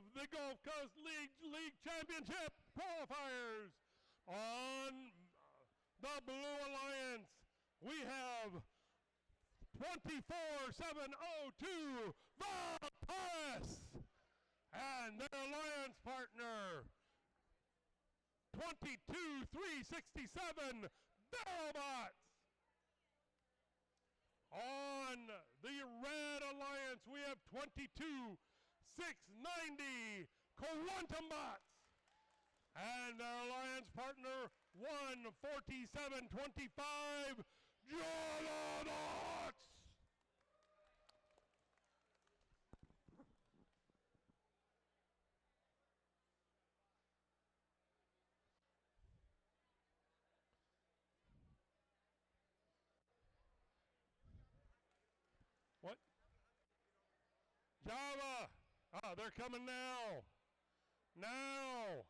of the Gulf Coast League Championship qualifiers. On the Blue Alliance, we have 24-702 Voltaris and their alliance partner 22-367 Robotics. On the Red Alliance, we have 22-690 Quantumbots and their alliance partner 147-25 Jolodots. What? Java. Ah, they're coming now. Now.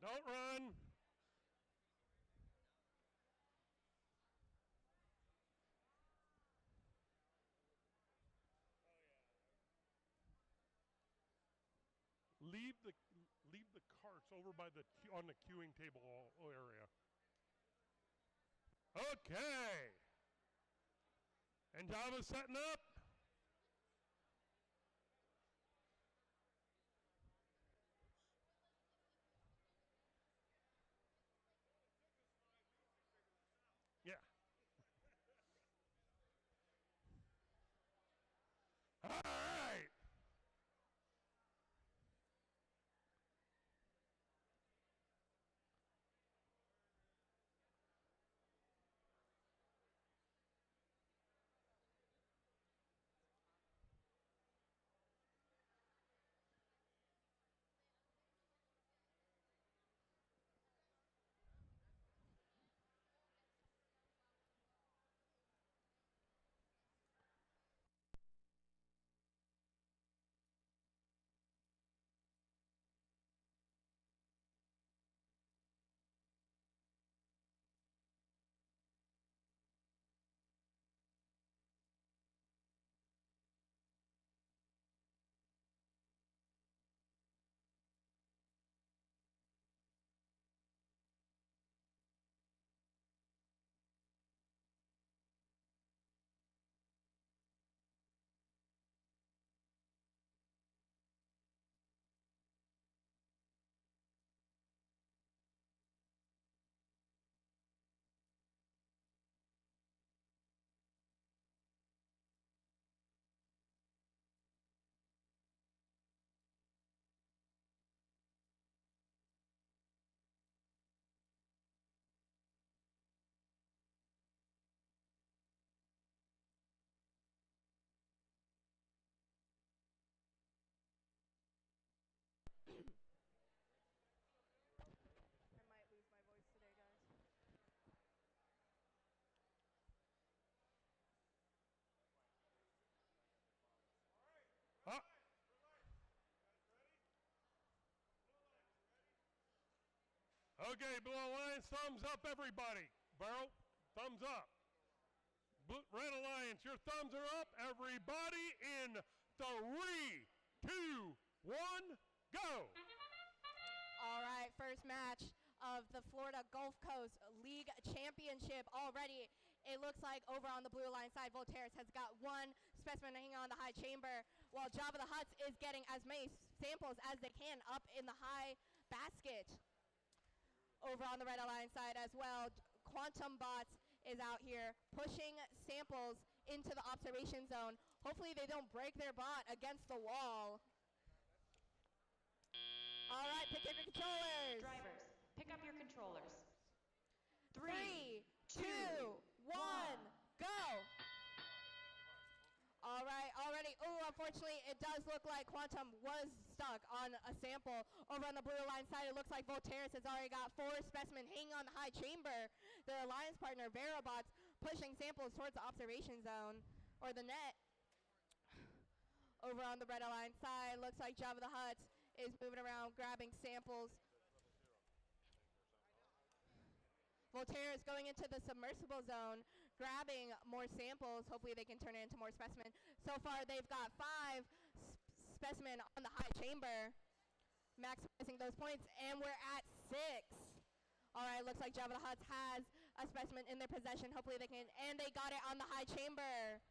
Don't run. Leave the carts over by on the queuing table area. Okay. And Java's setting up. Yeah. All right. I might lose my voice today, guys. Okay, Blue Alliance, thumbs up, everybody. Barrel, thumbs up. Red Alliance, your thumbs are up. Everybody in 3, 2, 1, go. All right, first match of the Florida Gulf Coast League Championship already. It looks like over on the Blue Alliance side, Voltaris has got one specimen hanging on the high chamber, while Java the Hutt is getting as many samples as they can up in the high basket. Over on the Red Alliance side as well, Quantumbots is out here pushing samples into the observation zone. Hopefully they don't break their bot against the wall. All right, pick up your controllers. Drivers, pick up your controllers. 3, 2, 1, go. All right, already. Oh, unfortunately, it does look like Quantum was stuck on a sample. Over on the Blue Alliance side, it looks like Voltaris has already got 4 specimens hanging on the high chamber. Their alliance partner, Verobots, pushing samples towards the observation zone, or the net. Over on the Red Alliance side, looks like Java the Hutt is moving around, grabbing samples. Voltaire is going into the submersible zone, grabbing more samples. Hopefully they can turn it into more specimens. So far they've got 5 specimen on the high chamber, maximizing those points, and we're at 6. All right, looks like Java the Hutt has a specimen in their possession. Hopefully they can, and they got it on the high chamber.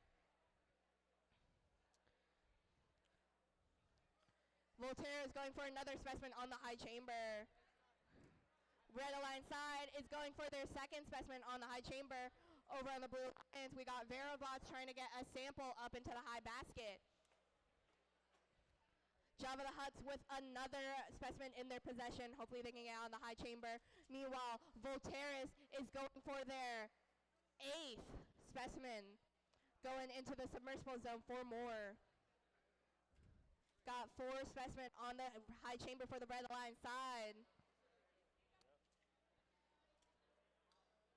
Voltaris is going for another specimen on the high chamber. Red Alliance side is going for their second specimen on the high chamber. Over on the Blue Alliance, we got Verobots trying to get a sample up into the high basket. Java the Hutts with another specimen in their possession. Hopefully they can get on the high chamber. Meanwhile, Voltaris is going for their 8th specimen. Going into the submersible zone for more. Got 4 specimen on the high chamber for the Red Alliance side.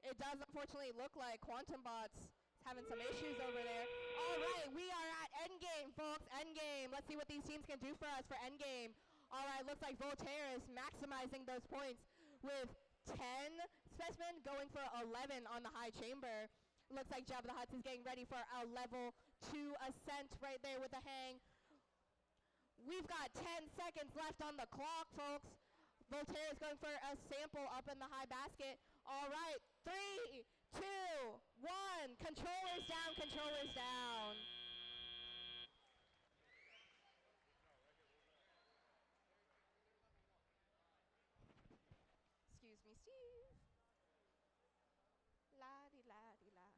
It does unfortunately look like Quantum Bots having some issues over there. All right, we are at endgame, folks. Endgame. Let's see what these teams can do for us for endgame. All right, looks like Voltaris maximizing those points with 10 specimen, going for 11 on the high chamber. Looks like Java the Hutt is getting ready for a level 2 ascent right there with the hang. We've got 10 seconds left on the clock, folks. Voltaire is going for a sample up in the high basket. All right, 3, 2, 1. Controllers down, controllers down. Excuse me, Steve. La-di-la-di-la.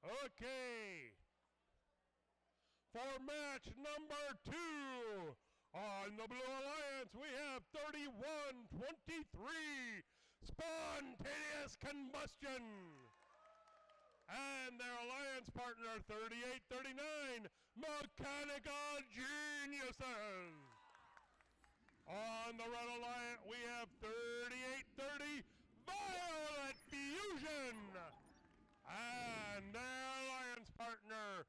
Okay. For match number 2, on the Blue Alliance, we have 31-23, Spontaneous Combustion. And their alliance partner, 38-39, Mechanical Geniuses. On the Red Alliance, we have 38-30, Violet Fusion. And their alliance partner,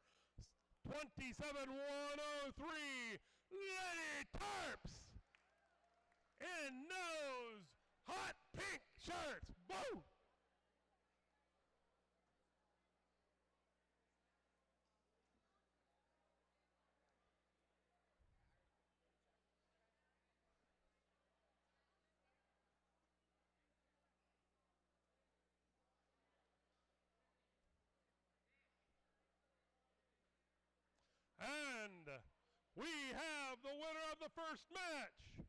27-103, Lady Tarps. In those hot pink shirts. Woo! And we have the winner of the first match.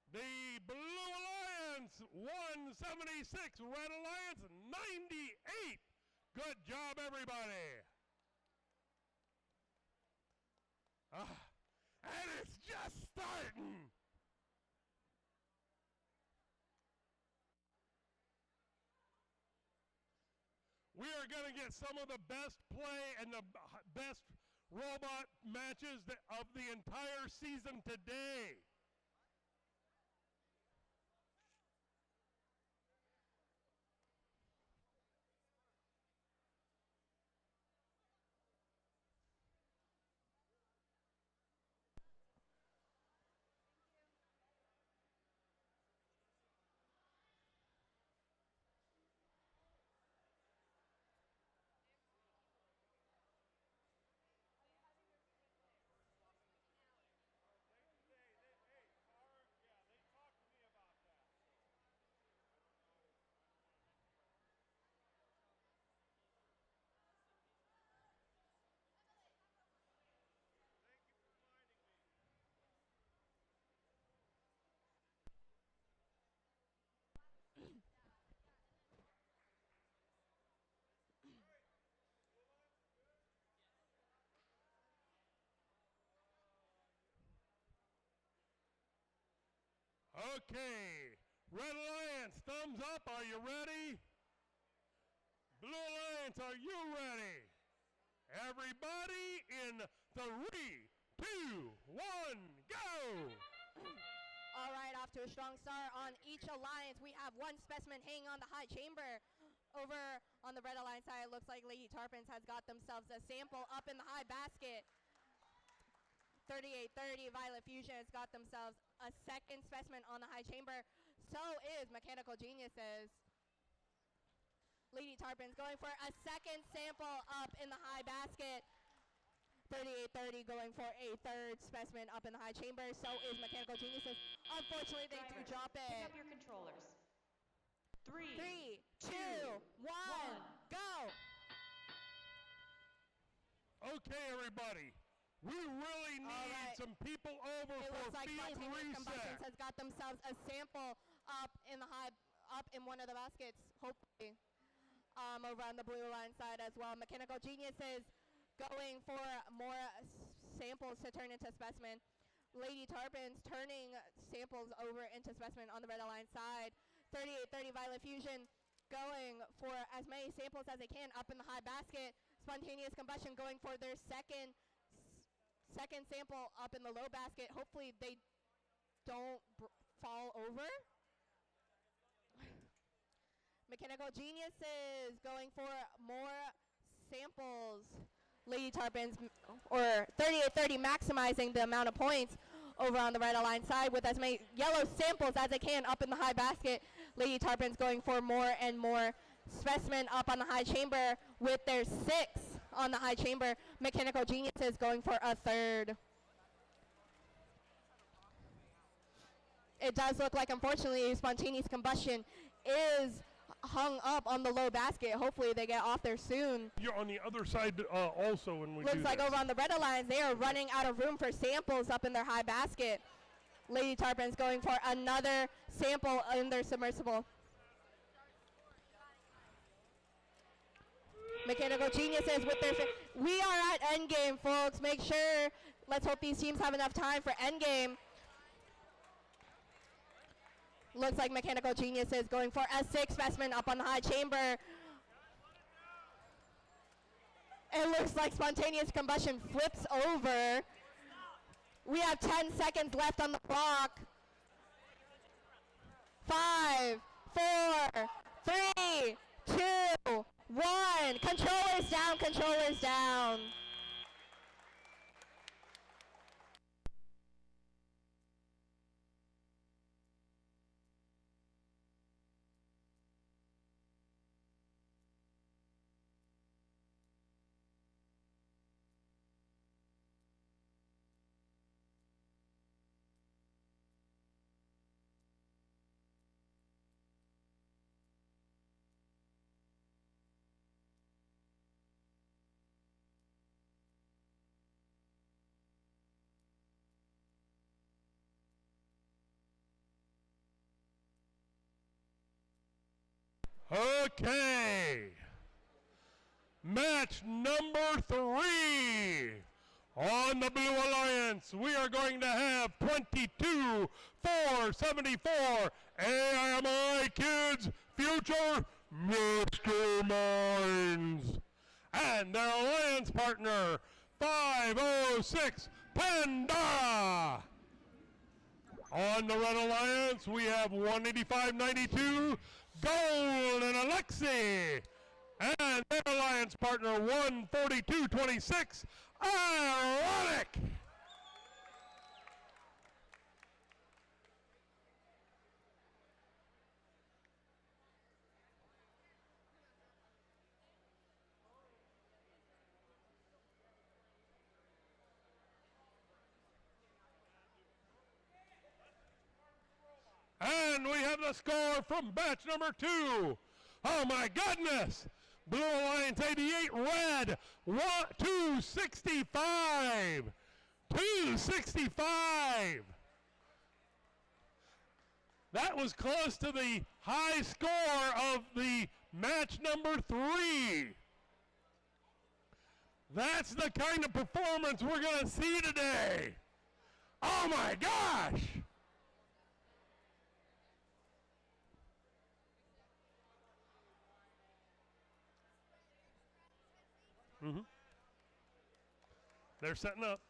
The Blue Alliance 176, Red Alliance 98. Good job, everybody. And it's just starting. We are going to get some of the best play and the best robot matches of the entire season today. Okay, Red Alliance, thumbs up, are you ready? Blue Alliance, are you ready? Everybody in 3, 2, 1, go! All right, off to a strong start on each alliance. We have one specimen hanging on the high chamber. Over on the Red Alliance side, it looks like Lady Tarpons has got themselves a sample up in the high basket. 3830 Violet Fusion has got themselves a second specimen on the high chamber. So is Mechanical Geniuses. Lady Tarpons going for a second sample up in the high basket. 3830 going for a third specimen up in the high chamber. So is Mechanical Geniuses. Unfortunately, they do drop Pick it. up your controllers. 3, 3, 2, 1, go! Okay, everybody. We really need some people over It for looks like field Spontaneous Combustions reset. has got themselves a sample up in the high, up in one of the baskets, hopefully. Over on the blue line side as well. Mechanical Geniuses going for more samples to turn into specimen. Lady Tarpons turning samples over into specimen on the red line side. 3830 Violet Fusion going for as many samples as they can up in the high basket. Spontaneous Combustion going for their second sample up in the low basket. Hopefully they don't fall over. Mechanical Geniuses going for more samples. Lady Tarpons, or 3830 maximizing the amount of points over on the red line side with as many yellow samples as they can up in the high basket. Lady Tarpons going for more and more specimen up on the high chamber with their 6 on the high chamber. Mechanical Geniuses going for a third. It does look like, unfortunately, Spontaneous Combustion is hung up on the low basket. Hopefully they get off there soon. You're on the other side also when we Looks do like this. over on the red lines, they are running out of room for samples up in their high basket. Lady Tarpons going for another sample in their submersible. Mechanical Geniuses with their... We are at endgame, folks. Make sure... Let's hope these teams have enough time for endgame. Looks like Mechanical Geniuses going for a 6 specimen up on the high chamber. It looks like Spontaneous Combustion flips over. We have 10 seconds left on the clock. 5, 4, 3, 2, 1. Controllers down, controllers down. Okay. Match number 3. On the Blue Alliance, we are going to have 22-474 AMI Kids Future Masterminds. And their alliance partner, 506 Pandara. On the Red Alliance, we have 185.92 Gold and Alexi. And their alliance partner, 142.26 Ironic. And we have the score from batch number 2. Oh my goodness! Blue Alliance 88, red 265. 265. That was close to the high score of the match number 3. That's the kind of performance we're going to see today. Oh my gosh! Mm-hmm. They're setting up.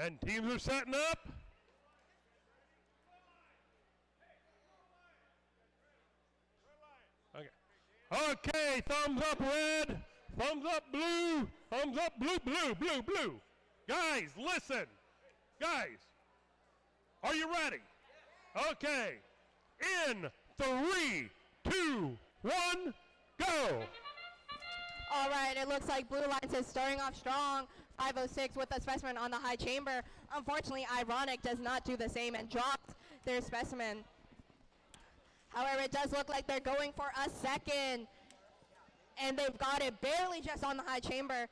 And teams are setting up. Okay, thumbs up red, thumbs up blue, thumbs up blue, blue, blue, blue. Guys, listen. Guys, are you ready? Okay. In 3, 2, 1, go. All right, it looks like Blue Lines is starting off strong. 506 with a specimen on the high chamber. Unfortunately, Ironic does not do the same and dropped their specimen. However, it does look like they're going for a second. And they've got it barely just on the high chamber.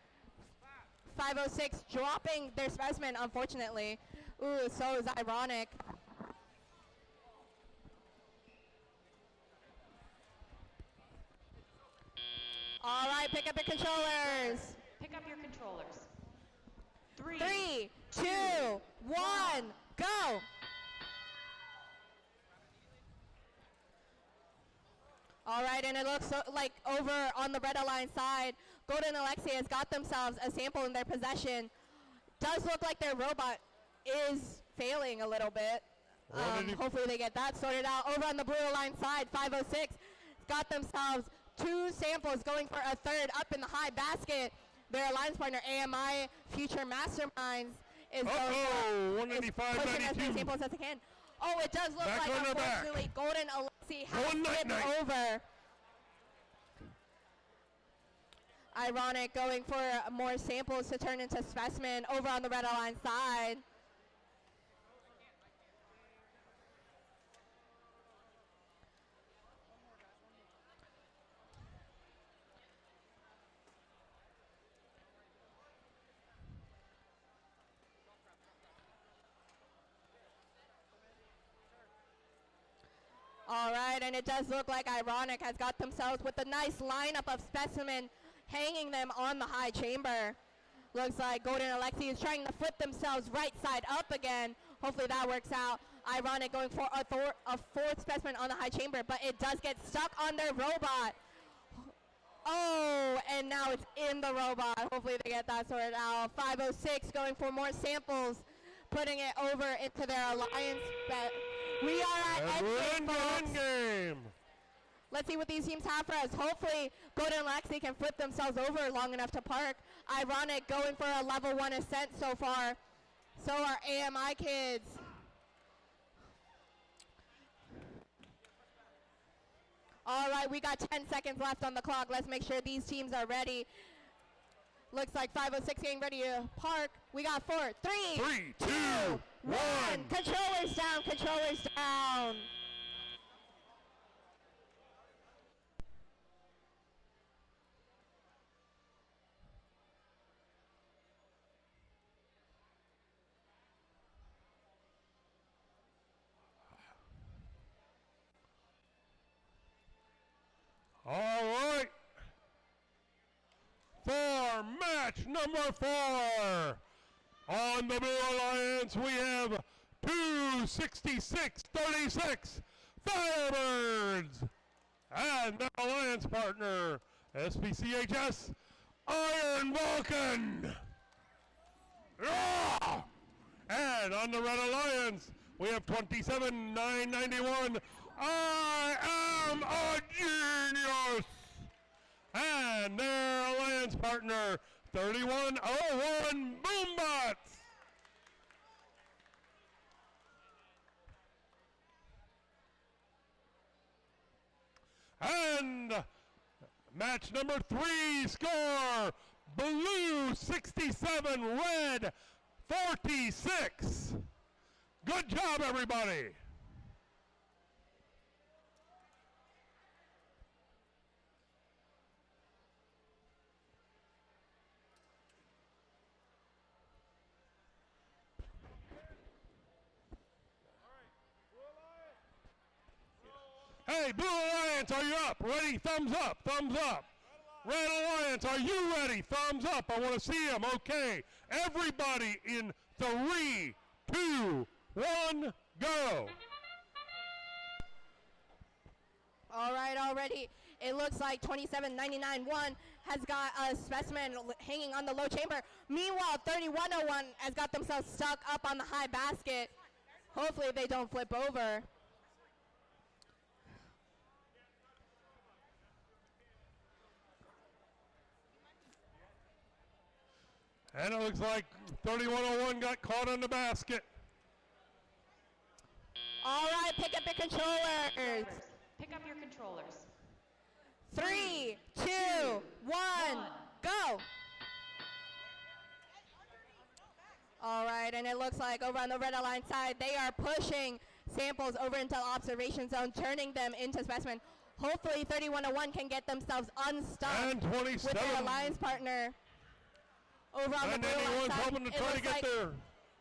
506 dropping their specimen, unfortunately. Ooh, so is Ironic. All right, pick up your controllers. Pick up your controllers. 3, 2, 1, go. All right, and it looks like over on the red line side, Golden Alexia has got themselves a sample in their possession. Does look like their robot is failing a little bit. Hopefully they get that sorted out. Over on the blue line side, 506 got themselves 2 samples going for a third up in the high basket. Their alliance partner, AMI Future Masterminds, is pushing as many samples as they can. Oh, it does look like, unfortunately, Golden Alexi has slipped over. Ironic going for more samples to turn into specimen over on the red line side. All right, and it does look like Ironic has got themselves with a nice lineup of specimen hanging them on the high chamber. Looks like Golden Alexi is trying to flip themselves right side up again. Hopefully that works out. Ironic going for a 4th specimen on the high chamber, but it does get stuck on their robot. Oh, and now it's in the robot. Hopefully they get that sorted out. 506 going for more samples, putting it over into their alliance bet. We are at endgame. Let's see what these teams have for us. Hopefully, Golden Alexi can flip themselves over long enough to park. Ironic going for a level 1 ascent so far. So are AMI kids. All right, we got 10 seconds left on the clock. Let's make sure these teams are ready. Looks like 506 getting ready to park. We got 4, 3, 2, 1. Controllers down, controllers down. All right. For match number 4. On the Blue Alliance, we have 266-36 Firebirds. And their alliance partner, SPCHS Iron Vulcan. Yeah! And on the Red Alliance, we have 27-991. I am a genius. And their alliance partner, 3101 Boombots. And match number 3 score, blue 67, red 46. Good job, everybody. Hey, Blue Alliance, are you up? Ready? Thumbs up, thumbs up. Red Alliance, are you ready? Thumbs up. I want to see them. Okay. Everybody in 3, 2, 1, go. All right, already. It looks like 27.99.1 has got a specimen hanging on the low chamber. Meanwhile, 31.01 has got themselves stuck up on the high basket. Hopefully they don't flip over. And it looks like 3101 got caught on the basket. All right, pick up your controllers. Pick up your controllers. 3, 2, 1, go. All right, and it looks like over on the red line side, they are pushing samples over into the observation zone, turning them into specimen. Hopefully 3101 can get themselves unstuck And 27. with their alliance partner. Over on the blue line 91's side, hoping to try to looks get like there.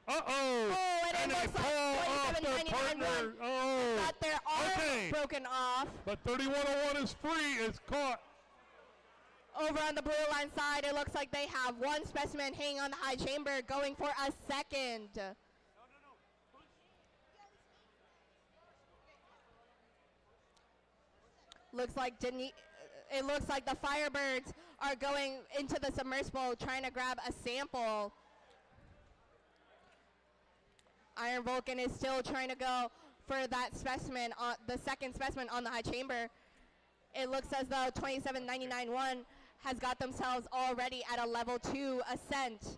Uh-oh. Oh, and it they looks like pull off their 27.99 partner. Oh. got their arm Okay. broken off. But 3101 is free, is caught. Over on the blue line side, it looks like they have one specimen hanging on the high chamber, going for a second. Looks like it looks like the Firebirds are going into the submersible, trying to grab a sample. Iron Vulcan is still trying to go for that specimen, the second specimen on the high chamber. It looks as though 27.99.1 has got themselves already at a level 2 ascent.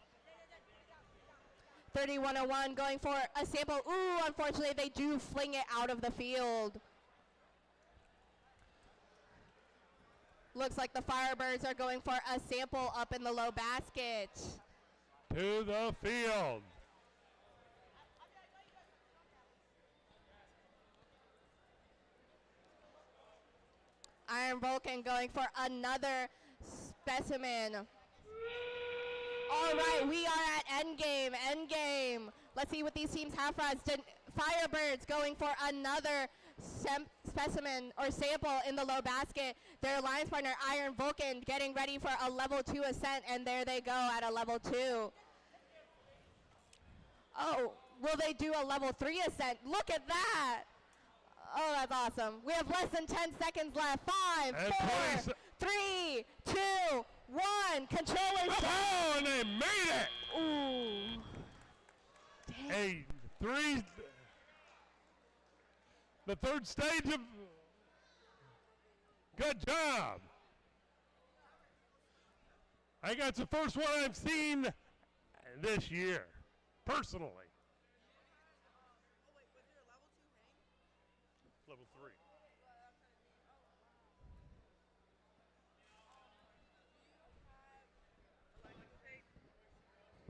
3101 going for a sample. Ooh, unfortunately they do fling it out of the field. Looks like the Firebirds are going for a sample up in the low basket. To the field. Iron Vulcan going for another specimen. All right, we are at endgame, endgame. Let's see what these teams have for us. Firebirds going for another specimen or sample in the low basket. Their alliance partner, Iron Vulcan, getting ready for a level 2 ascent, and there they go at a level 2. Oh, will they do a level 3 ascent? Look at that. Oh, that's awesome. We have less than 10 seconds left. 5, And 4, 3, 2, 1. Controllers. Oh, and they made it. Ooh. Dang. Hey, the third stage of, good job. I think that's the first one I've seen this year, personally. Level 3.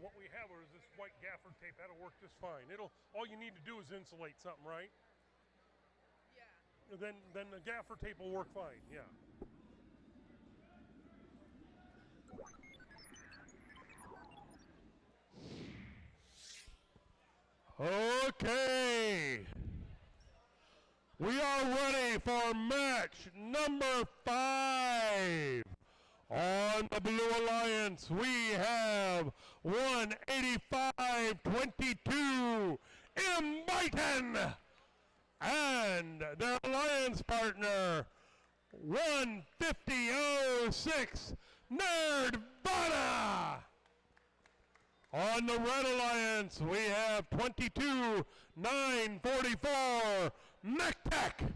What we have is this white gaffer tape. That'll work just fine. All you need to do is insulate something, right? Yeah. Then the gaffer tape will work fine. Yeah. Okay. We are ready for match number 5. On the Blue Alliance, we have 185-22 Embiton and their alliance partner 150-06 Nerdvana. On the Red Alliance, we have 22-944 MechTech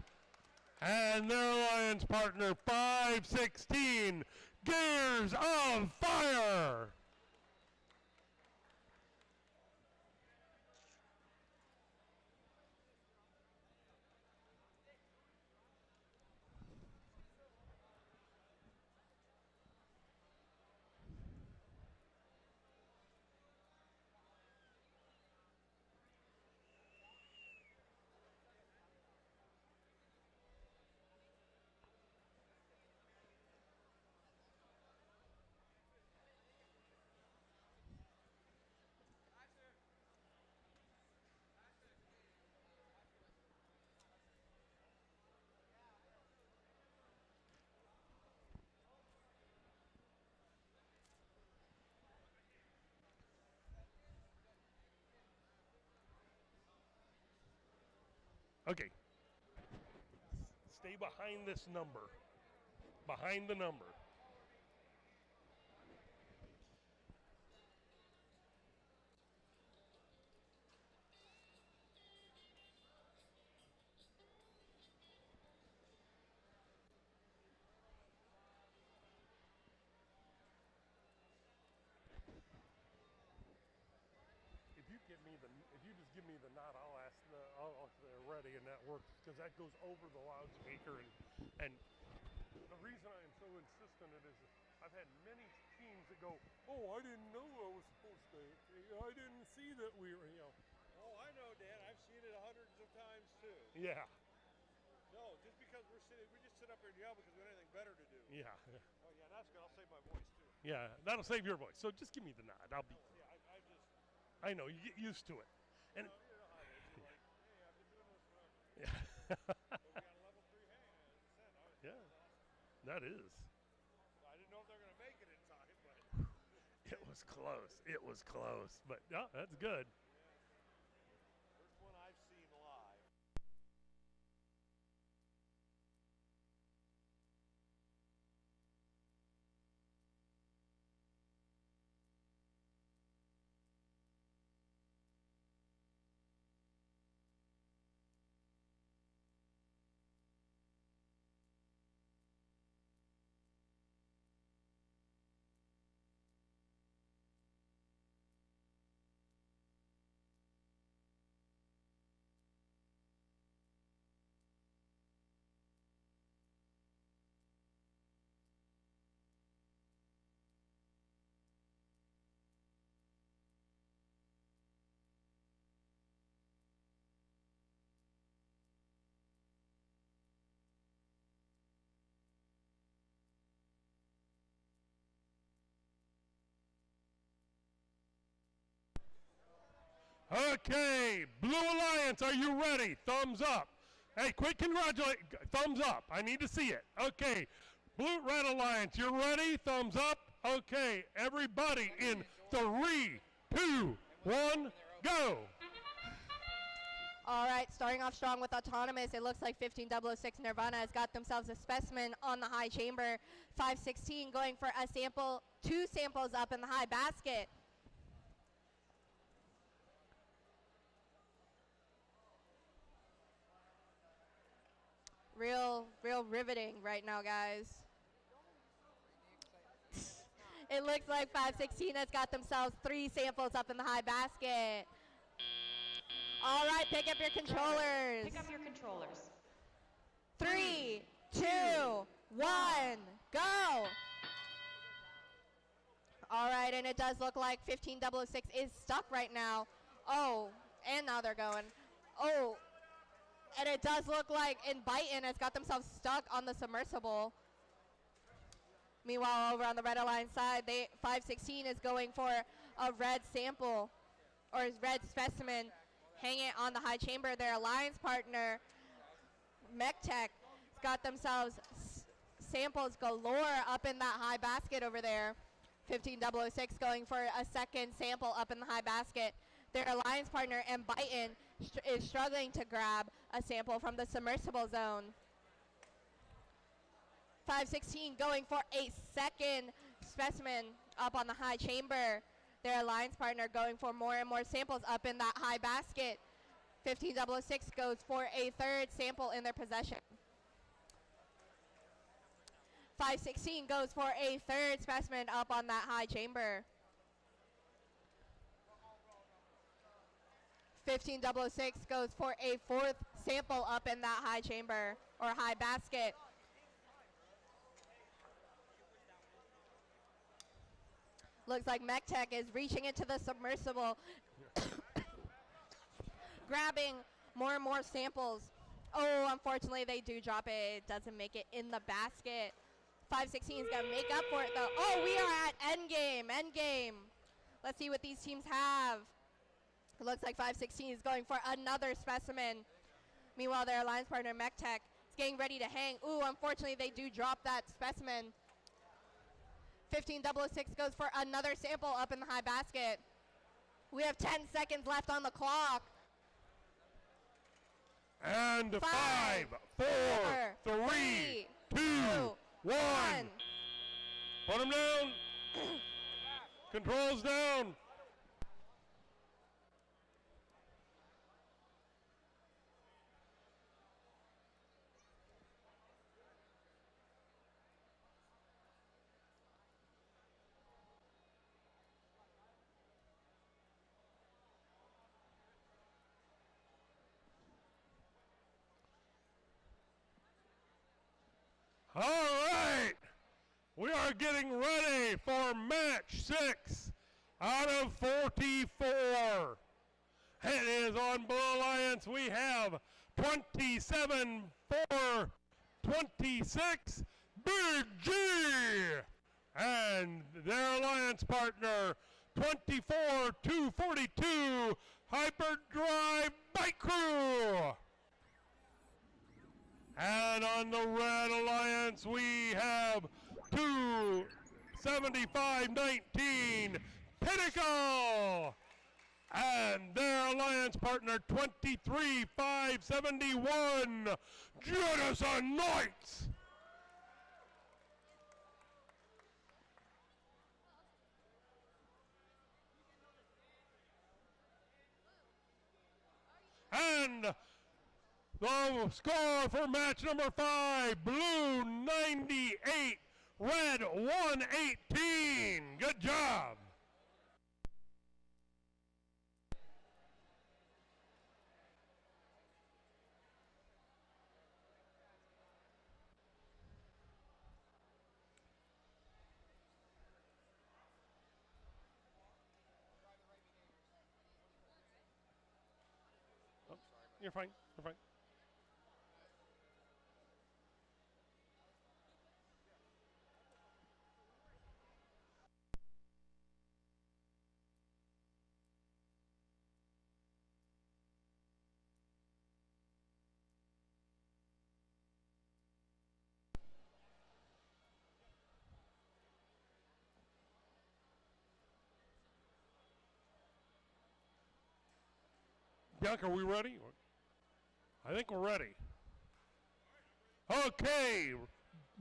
and their alliance partner 516 Gears of Fire. Okay. Stay behind this number. Behind the number. If you just give me the nod, I'll ask they're ready, and that works because that goes over the loudspeaker. And the reason I am so insistent it is I've had many teams that go, oh, I didn't know I was supposed to. I didn't see that we were, Oh, I know, Dan. I've seen it hundreds of times too. Yeah. No, just because we just sit up here and yell because we have anything better to do. Yeah. Oh yeah, that's good. I'll save my voice too. Yeah, that'll save your voice. So just give me the nod. I'll be. Yeah, I know you get used to it. And you know how it is. You're like, hey, I've been doing this forever. yeah. But we got a level 3 hand. Yeah. Awesome. That is. I didn't know if they're going to make it in time, but It was close. It was close. But no, that's good. first one I've seen live. Okay, Blue Alliance, are you ready? Thumbs up. Hey, quick congratulate. Thumbs up. I need to see it. Okay, Blue Red Alliance, you ready? Thumbs up. Okay, everybody in 3, 2, 1, go. All right, starting off strong with Autonomous. It looks like 15006 Nirvana has got themselves a specimen on the high chamber. 516 going for a sample, 2 samples up in the high basket. Real riveting right now, guys. It looks like 516 has got themselves 3 samples up in the high basket. All right, pick up your controllers. Pick up your controllers. 3, 2, 1, go. All right, and it does look like 15006 is stuck right now. Oh, and now they're going. Oh, and it does look like Bitin has got themselves stuck on the submersible. Meanwhile, over on the Red Alliance side, 516 is going for a red sample, or his red specimen, hanging on the high chamber. Their alliance partner, MechTech, has got themselves samples galore up in that high basket over there. 15006 going for a second sample up in the high basket. Their alliance partner, Bitin, is struggling to grab a sample from the submersible zone. 516 going for a second specimen up on the high chamber. Their alliance partner going for more and more samples up in that high basket. 15006 goes for a third sample in their possession. 516 goes for a third specimen up on that high chamber. 15006 goes for a fourth sample up in that high chamber, or high basket. Looks like MechTech is reaching into the submersible, grabbing more and more samples. Oh, unfortunately, they do drop it. It doesn't make it in the basket. 516 is going to make up for it, though. Oh, we are at endgame. Let's see what these teams have. It looks like 516 is going for another specimen. Meanwhile, their alliance partner, MechTech, is getting ready to hang. Ooh, unfortunately, they do drop that specimen. 15006 goes for another sample up in the high basket. We have 10 seconds left on the clock. And 5, 4, 3, 2, 1. Put them down. Controls down. All right, we are getting ready for match 6 out of 44. It is on Blue Alliance. We have 27-4-26, Big G, and their alliance partner, 24-42, Hyperdrive Bike Crew. And on the Red Alliance, we have 275-19, Pinnacle. And their alliance partner, 23-5-71, Jettison Knights. And the score for match number 5, Blue 98, Red 118. Good job. Oh, you're fine. You're fine. Bianca, are we ready? I think we're ready. Okay,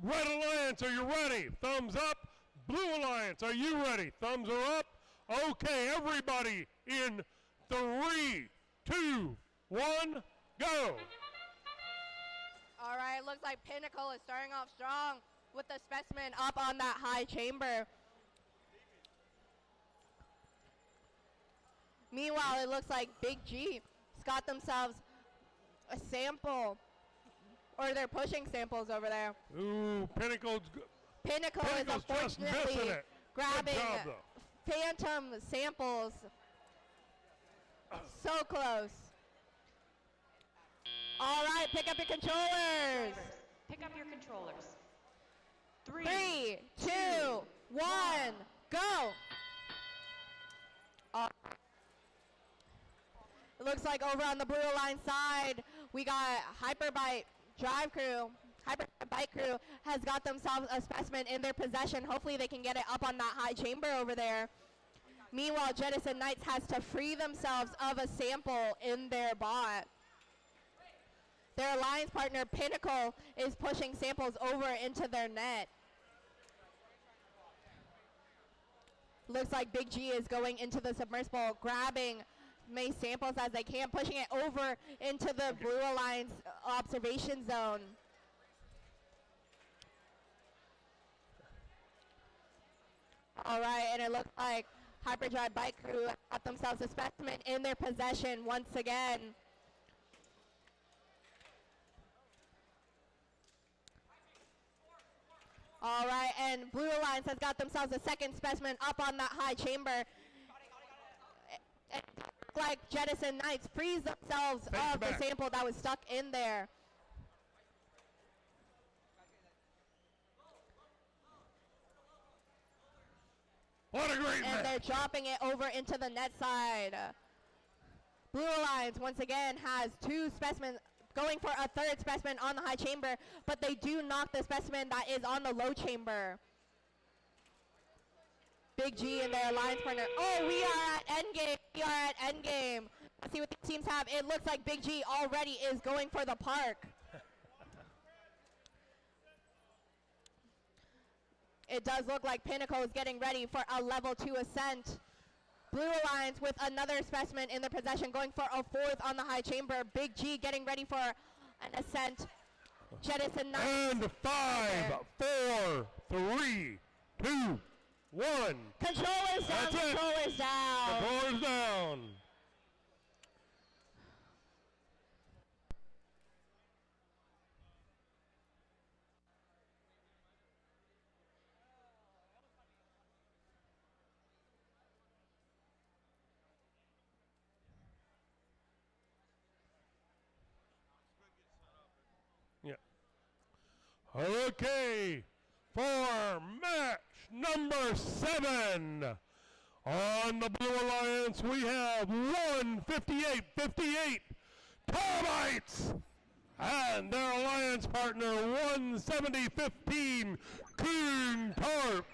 Red Alliance, are you ready? Thumbs up. Blue Alliance, are you ready? Thumbs are up. Okay, everybody in 3, 2, 1, go. All right, looks like Pinnacle is starting off strong with the specimen up on that high chamber. Meanwhile, it looks like Big G's got themselves a sample, or they're pushing samples over there. Ooh, Pinnacle's Pinnacle is just missing unfortunately it. grabbing Good job, though. phantom samples. So close. All right, pick up your controllers. Pick up your controllers. 3, 2, 1, go. It looks like over on the Blue Line side, we got Hyperbike Bike Crew has got themselves a specimen in their possession. Hopefully they can get it up on that high chamber over there. Meanwhile, Jettison Knights has to free themselves of a sample in their bot. Their alliance partner, Pinnacle, is pushing samples over into their net. Looks like Big G is going into the submersible, grabbing many samples as they can, pushing it over into the Blue Alliance observation zone. All right, and it looks like Hyperdrive Bike Crew got themselves a specimen in their possession once again. All right, and Blue Alliance has got themselves a second specimen up on that high chamber. It looks like Jettison Knights frees themselves of the sample that was stuck in there. What a great And match. they're dropping it over into the net side. Blue Alliance once again has two specimens, going for a third specimen on the high chamber, but they do knock the specimen that is on the low chamber. Big G and their alliance partner. Oh, we are at endgame. We are at endgame. Let's see what the teams have. It looks like Big G already is going for the park. It does look like Pinnacle is getting ready for a level 2 ascent. Blue Alliance with another specimen in their possession, going for a 4th on the high chamber. Big G getting ready for an ascent. Jettison 9. And 5, 4, 3, 2, 1. Controllers down, controllers down. Controllers down. Yeah. Okay, for match number 7. On the Blue Alliance, we have 158-58 Termites. And their alliance partner, 170-15 King Tarp.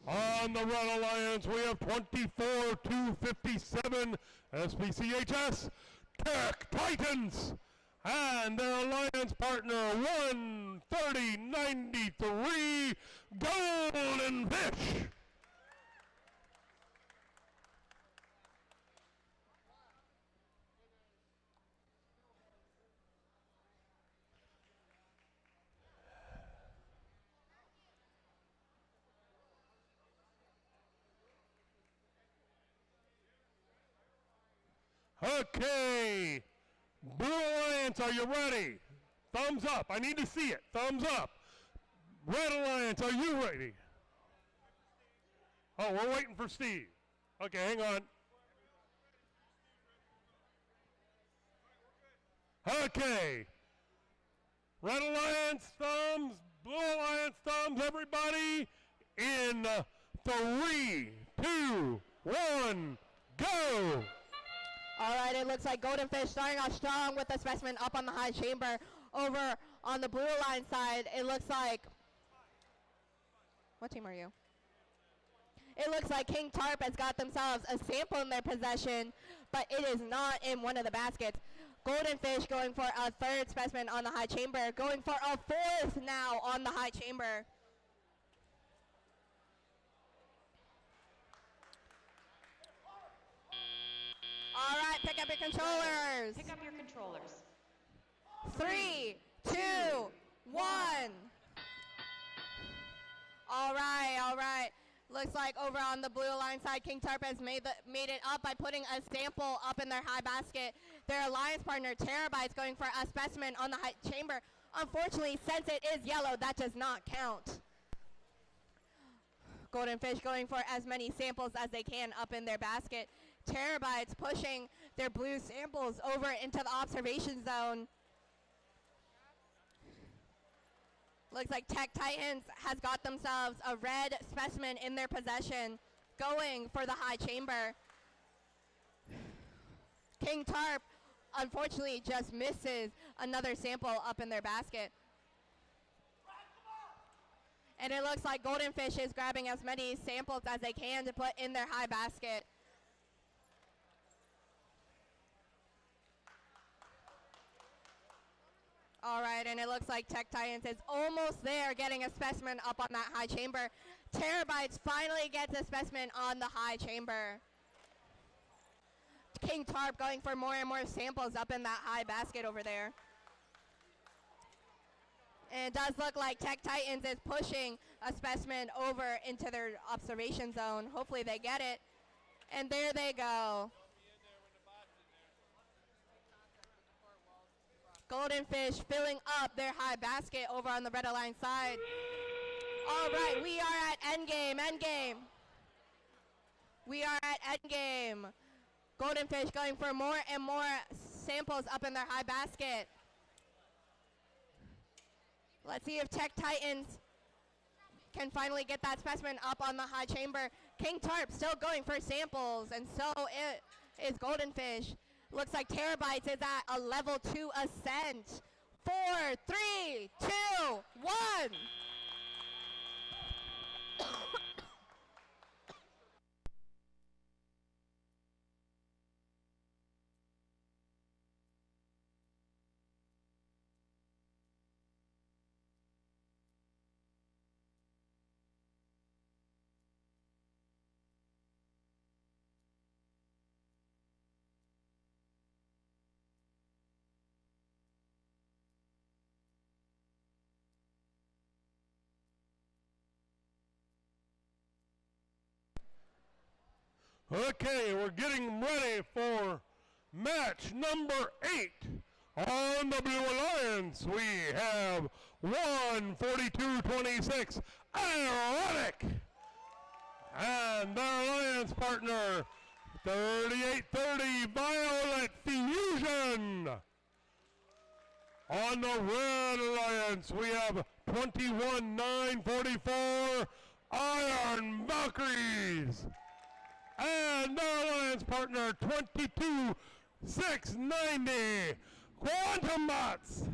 On the Red Alliance, we have 24-57 SPCHS Tech Titans. And their alliance partner, 130-93 Golden Fish. Okay, Blue Alliance, are you ready? Thumbs up, I need to see it, thumbs up. Red Alliance, are you ready? Oh, we're waiting for Steve. Okay, hang on. Okay, Red Alliance, thumbs, Blue Alliance, thumbs, everybody in 3, 2, 1, go! All right, it looks like Golden Fish starting off strong with the specimen up on the high chamber. Over on the Blue Line side, it looks like, what team are you? It looks like King Tarp has got themselves a sample in their possession, but it is not in one of the baskets. Golden Fish going for a 3rd specimen on the high chamber, going for a 4th now on the high chamber. All right, pick up your controllers. Pick up your controllers. 3, 2, 1. All right. Looks like over on the Blue Alliance side, King Tarp has made it up by putting a sample up in their high basket. Their alliance partner, Terabytes, going for a specimen on the high chamber. Unfortunately, since it is yellow, that does not count. Golden Fish going for as many samples as they can up in their basket. Terabytes pushing their blue samples over into the observation zone. Looks like Tech Titans has got themselves a red specimen in their possession, going for the high chamber. King Tarp, unfortunately, just misses another sample up in their basket. And it looks like Golden Fish is grabbing as many samples as they can to put in their high basket. All right, and it looks like Tech Titans is almost there, getting a specimen up on that high chamber. Terabytes finally gets a specimen on the high chamber. King Tarp going for more and more samples up in that high basket over there. And it does look like Tech Titans is pushing a specimen over into their observation zone. Hopefully they get it. And there they go. Golden Fish filling up their high basket over on the Red Alliance side. All right, we are at endgame. We are at endgame. Golden Fish going for more and more samples up in their high basket. Let's see if Tech Titans can finally get that specimen up on the high chamber. King Tarp still going for samples, and so is Golden Fish. Looks like Terabytes is at a level 2 ascent. 4, 3, 2, 1. Okay, we're getting ready for match number 8. On the Blue Alliance, we have 142-26 Ironic. And their alliance partner, 3830 Violet Fusion. On the Red Alliance, we have 21-944 Iron Valkyries. And their alliance partner, 22-690 Quantum Bots.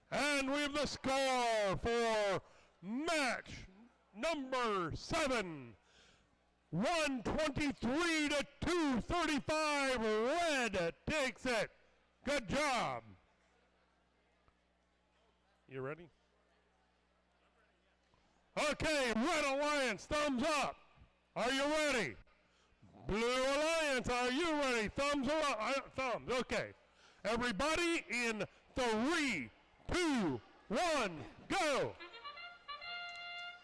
And we have the score for match number 7. 123-235. Red takes it. Good job. You ready? Okay, Red Alliance, thumbs up. Are you ready? Blue Alliance, are you ready? Thumbs up. Thumbs, okay. Everybody in 3, 2, 1, go.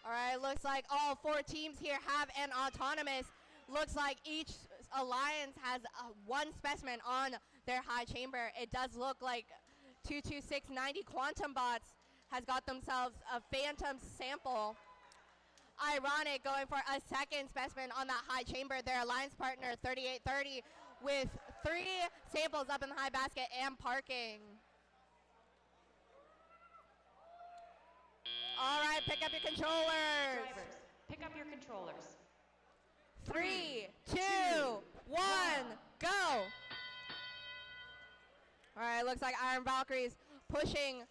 All right, looks like all 4 teams here have an autonomous. Looks like each alliance has one specimen on their high chamber. It does look like 22690 Quantum Bots has got themselves a phantom sample. Ironic going for a second specimen on that high chamber. Their alliance partner 3830 with 3 samples up in the high basket and parking. All right, pick up your controllers. Drivers, pick up your controllers. 3, 2, 1, go. All right, looks like Iron Valkyries pushing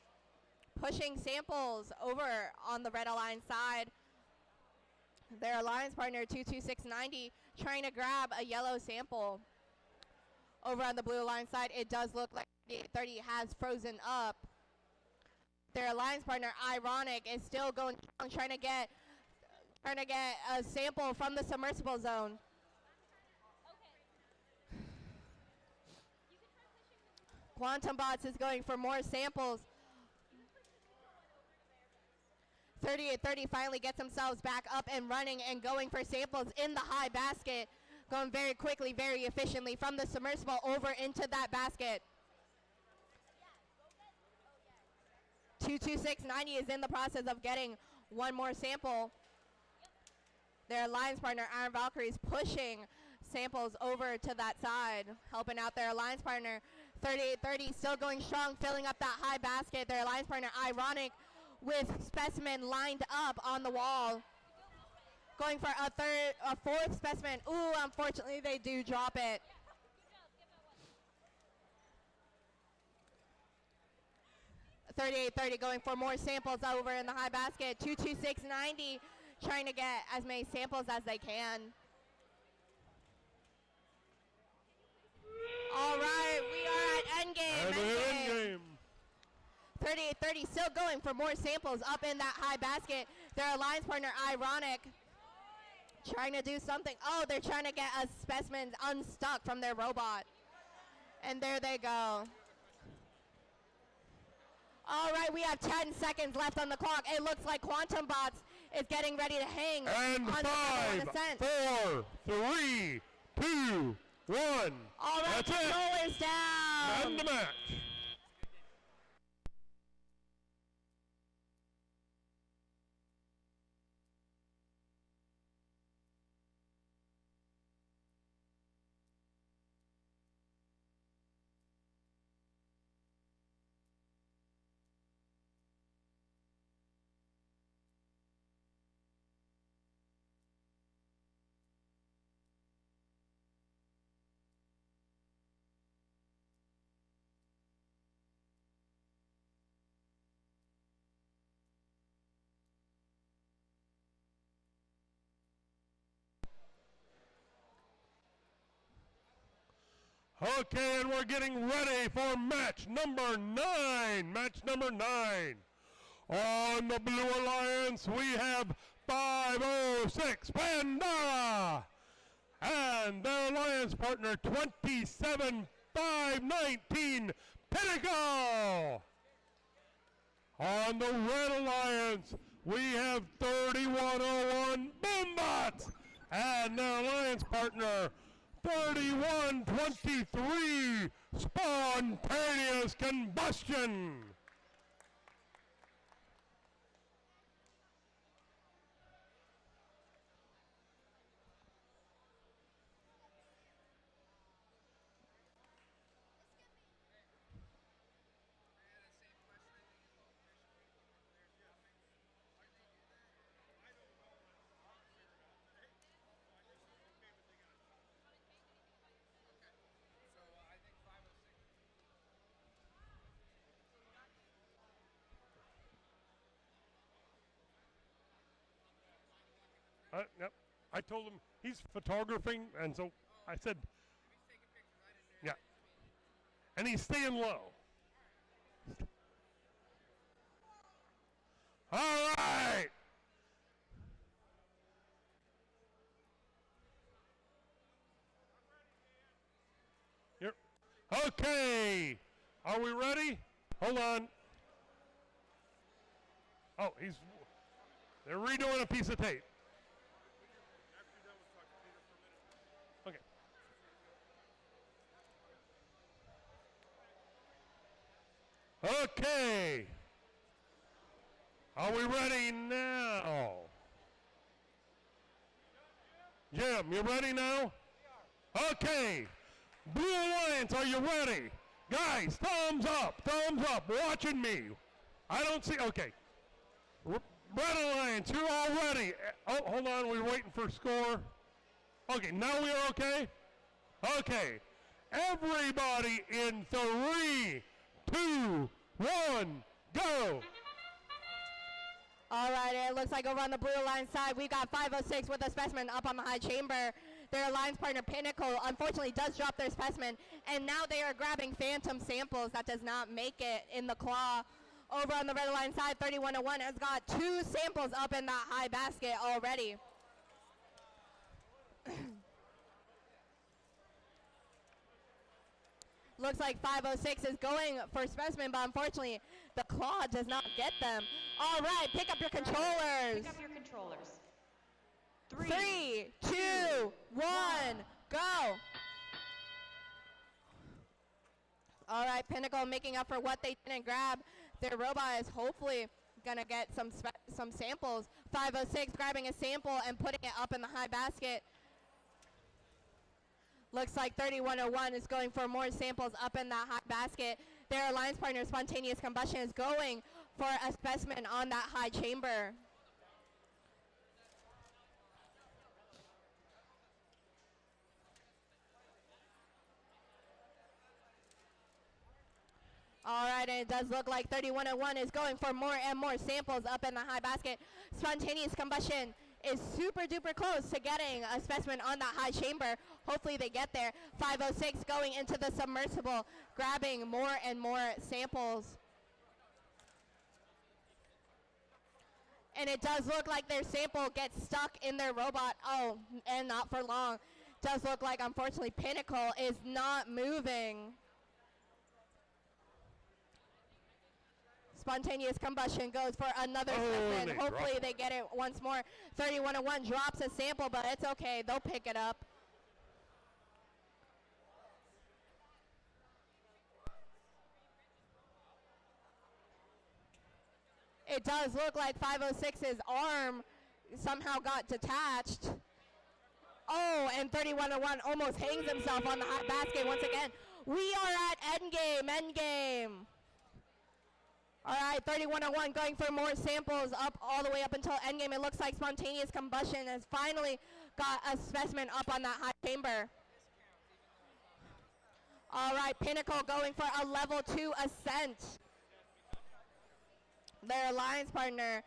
samples over on the Red Alliance side. Their alliance partner 22690 trying to grab a yellow sample. Over on the Blue Alliance side, it does look like 830 has frozen up. Their alliance partner Ironic is still going strong, trying to get a sample from the submersible zone. Quantum Bots is going for more samples. 3830 finally gets themselves back up and running and going for samples in the high basket. Going very quickly, very efficiently from the submersible over into that basket. 22690 is in the process of getting one more sample. Their alliance partner Iron Valkyries pushing samples over to that side, helping out their alliance partner 3830 still going strong, filling up that high basket. Their alliance partner Ironic with specimen lined up on the wall. Going for a 4th specimen. Ooh, unfortunately they do drop it. .3830 going for more samples over in the high basket. 22690 trying to get as many samples as they can. All right, we are at endgame. Endgame. 3830 still going for more samples up in that high basket. Their alliance partner Ironic trying to do something. Oh, they're trying to get a specimen unstuck from their robot. And there they go. All right, we have 10 seconds left on the clock. It looks like Quantum Bots is getting ready to hang And on 5, 4, 3, 2, 1. All right, That's it. controllers down. End the match. Okay, and we're getting ready for match number 9. Match number 9. On the Blue Alliance, we have 506 Pandara. And their alliance partner, 27-5-19 Pinnacle. On the Red Alliance, we have 3101 Boombots. And their alliance partner, 3123 Spontaneous Combustion. Yep. I told him he's photographing, and so I said, yeah. And he's staying low. All right. Here. Okay. Are we ready? Hold on. Oh, they're redoing a piece of tape. Okay. Okay. Are we ready now? Jim, you ready now? Okay. Blue Alliance, are you ready? Guys, thumbs up, watching me. I don't see, okay. Red Alliance, you're all ready. Oh, hold on, we're waiting for score. Okay, now we are okay? Okay. Everybody in 3, 2, 1, go. All right, it looks like over on the Blue Alliance side, we've got 506 with a specimen up on the high chamber. Their alliance partner, Pinnacle, unfortunately does drop their specimen, and now they are grabbing phantom samples. That does not make it in the claw. Over on the Red Alliance side, 3101 has got 2 samples up in that high basket already. Looks like 506 is going for specimen, but unfortunately, the claw does not get them. All right, pick up your controllers. Pick up your controllers. 3, 2, 1, go. All right, Pinnacle making up for what they didn't grab. Their robot is hopefully gonna get some samples. 506 grabbing a sample and putting it up in the high basket. Looks like 3101 is going for more samples up in that high basket. Their alliance partner, Spontaneous Combustion, is going for a specimen on that high chamber. All right, and it does look like 3101 is going for more and more samples up in the high basket. Spontaneous Combustion is super duper close to getting a specimen on that high chamber. Hopefully they get there. 506 going into the submersible, grabbing more and more samples. And it does look like their sample gets stuck in their robot. Oh, and not for long. Does look like, unfortunately, Pinnacle is not moving. Spontaneous Combustion goes for another specimen. Hopefully they get it once more. 3101 drops a sample, but it's okay. They'll pick it up. It does look like 506's arm somehow got detached. Oh, and 3101 almost hangs himself on the hot basket once again. We are at endgame. All right, 3101 going for more samples up all the way up until endgame. It looks like Spontaneous Combustion has finally got a specimen up on that high chamber. All right, Pinnacle going for a level 2 ascent. Their alliance partner,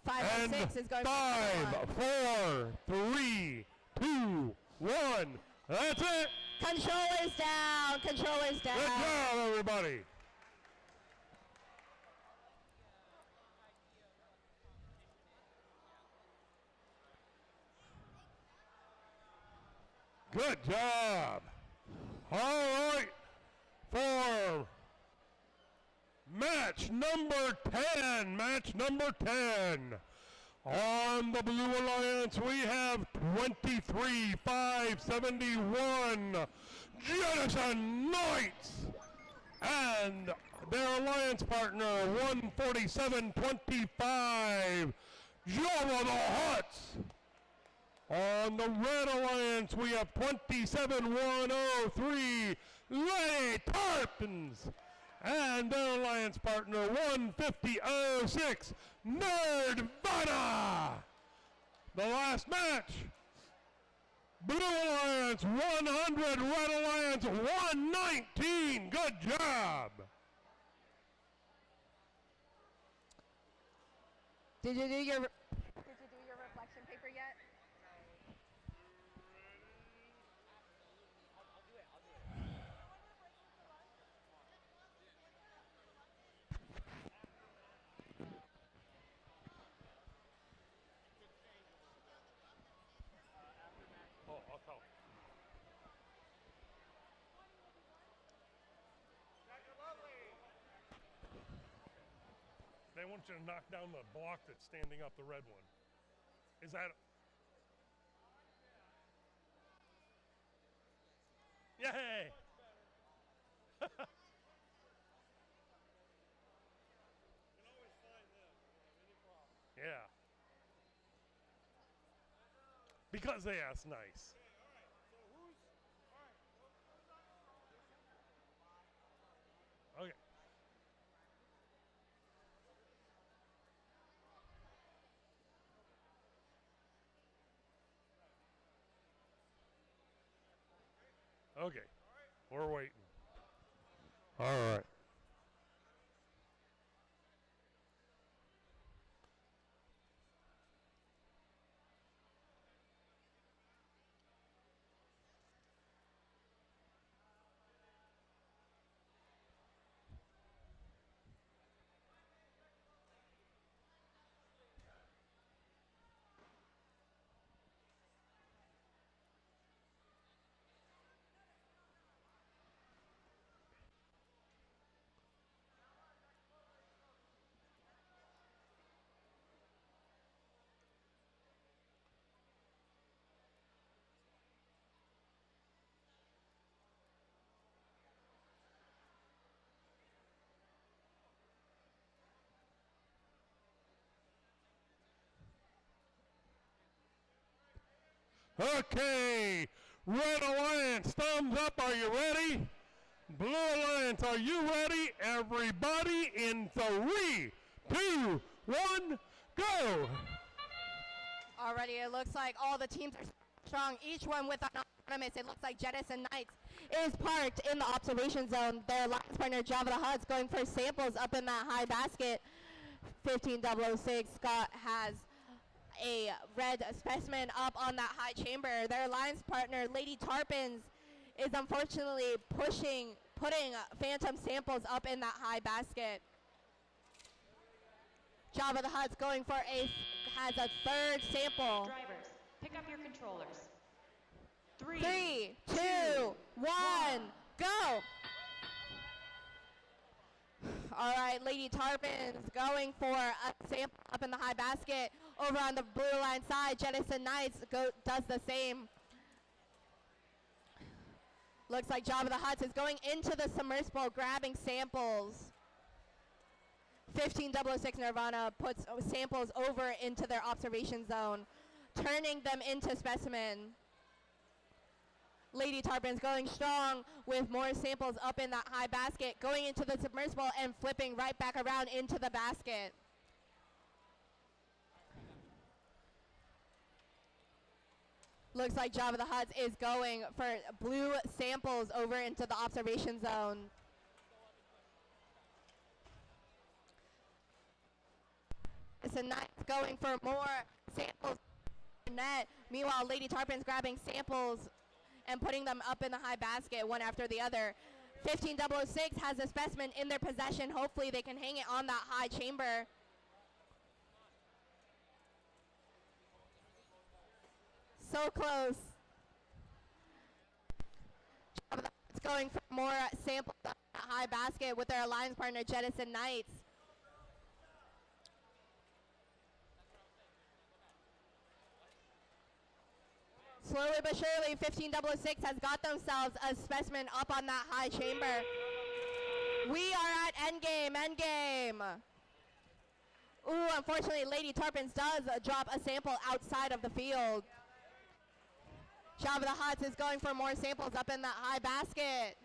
506, is going 5, 4, 3, 2, 1. That's it. Controllers down. Controllers down. Good job, everybody. Good job. All right, for match number 10, on the Blue Alliance, we have 23,571 Jettison Knights, and their alliance partner 147.25 Java the Huts. On the Red Alliance, we have 27,103 Lady Tarpons, and their alliance partner 150.06 Nerdvana. The last match, Blue Alliance 100, Red Alliance 119. Good job. Did you do your reflection paper yet? Oh, I'll tell. They want you to knock down the block that's standing up, the red one. Is that? Yay! Yeah. Because they asked nice. Okay. Okay. We're waiting. All right. Okay, Red Alliance, thumbs up, are you ready? Blue Alliance, are you ready? Everybody in 3, 2, 1, go! Already, it looks like all the teams are strong, each one with autonomous. It looks like Jettison Knights is parked in the observation zone. Their alliance partner, Java the Huts, going for samples up in that high basket. 15006, Scott has a red specimen up on that high chamber. Their alliance partner, Lady Tarpons, is unfortunately putting phantom samples up in that high basket. Java the Huts going for has a third sample. Drivers, pick up your controllers. 3, 2, 1, go! All right, Lady Tarpons going for a sample up in the high basket. Over on the blue line side, Jettison Knights does the same. Looks like Java the Huts is going into the submersible, grabbing samples. 15006 Nirvana puts samples over into their observation zone, turning them into specimen. Lady Tarpons going strong with more samples up in that high basket, going into the submersible and flipping right back around into the basket. Looks like Java the Huts is going for blue samples over into the observation zone. It's a Knights going for more samples net. Meanwhile, Lady Tarpons grabbing samples and putting them up in the high basket one after the other. 15006 has a specimen in their possession. Hopefully they can hang it on that high chamber. So close. going for more samples of the high basket with their alliance partner, Jettison Knights. Slowly but surely, 15-6 has got themselves a specimen up on that high chamber. We are at endgame, endgame. Ooh, unfortunately, Lady Tarpons does drop a sample outside of the field. Java the Huts is going for more samples up in that high basket.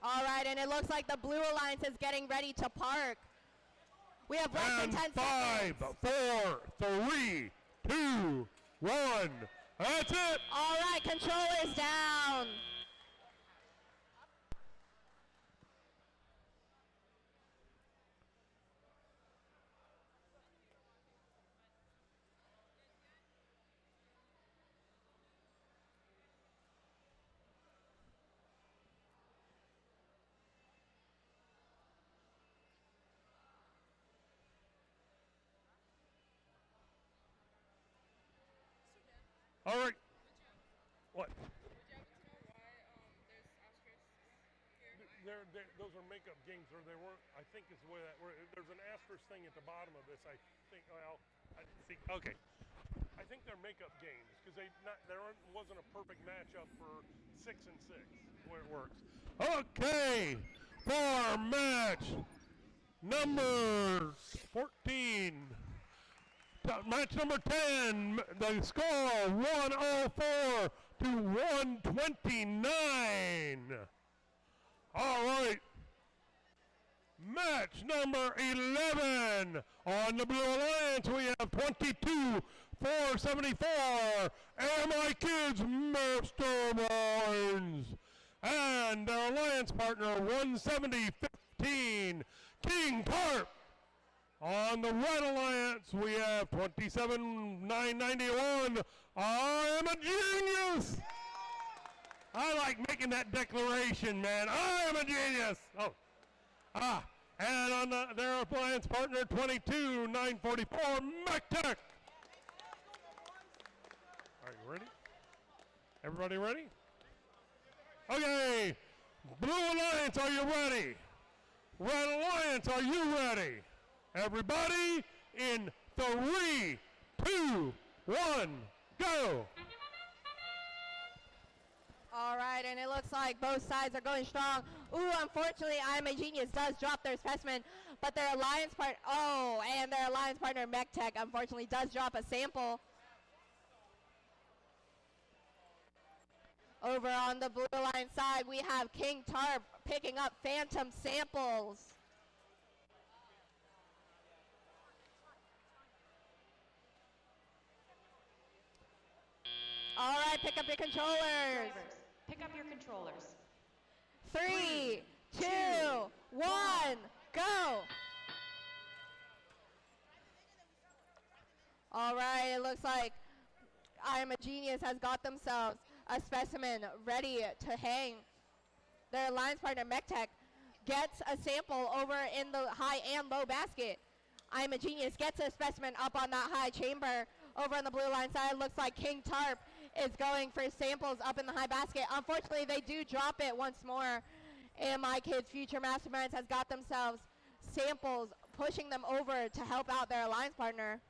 All right, and it looks like the Blue Alliance is getting ready to park. We have less than 10 5, seconds. 4, 3, 2, 1. That's it. All right, controllers down. All right. What? Those are makeup games, or they weren't. I think is the way that. There's an asterisk thing at the bottom of this. I think. Well, I think. Okay. I think they're makeup games because wasn't a perfect matchup for 6 and 6 the way it works. Okay, for match number 14. Match number 10, the score 104 to 129. All right. Match number 11. On the Blue Alliance, we have 22-474. My Kids Masterminds. And their alliance partner, 170-15. King Tarp. On the Red Alliance, we have 27-991. I am a genius. I like making that declaration, man. I am a genius. Oh. And on their alliance partner, 22-944, MacTech. Are you ready? Everybody ready? Okay. Blue Alliance, are you ready? Red Alliance, are you ready? Everybody in 3, 2, 1, go. All right, and it looks like both sides are going strong. Ooh, unfortunately, I Am a Genius does drop their specimen, but their alliance partner, and their alliance partner, MechTech, unfortunately does drop a sample. Over on the Blue Alliance side, we have King Tarp picking up phantom samples. All right, pick up your controllers. Drivers, pick up your controllers. 3, 2, 1, go. All right, it looks like I Am a Genius has got themselves a specimen ready to hang. Their alliance partner, MechTech, gets a sample over in the high and low basket. I Am a Genius gets a specimen up on that high chamber. Over on the Blue Line side, looks like King Tarp is going for samples up in the high basket. Unfortunately, they do drop it once more. And My Kids Future Masterminds has got themselves samples, pushing them over to help out their alliance partner.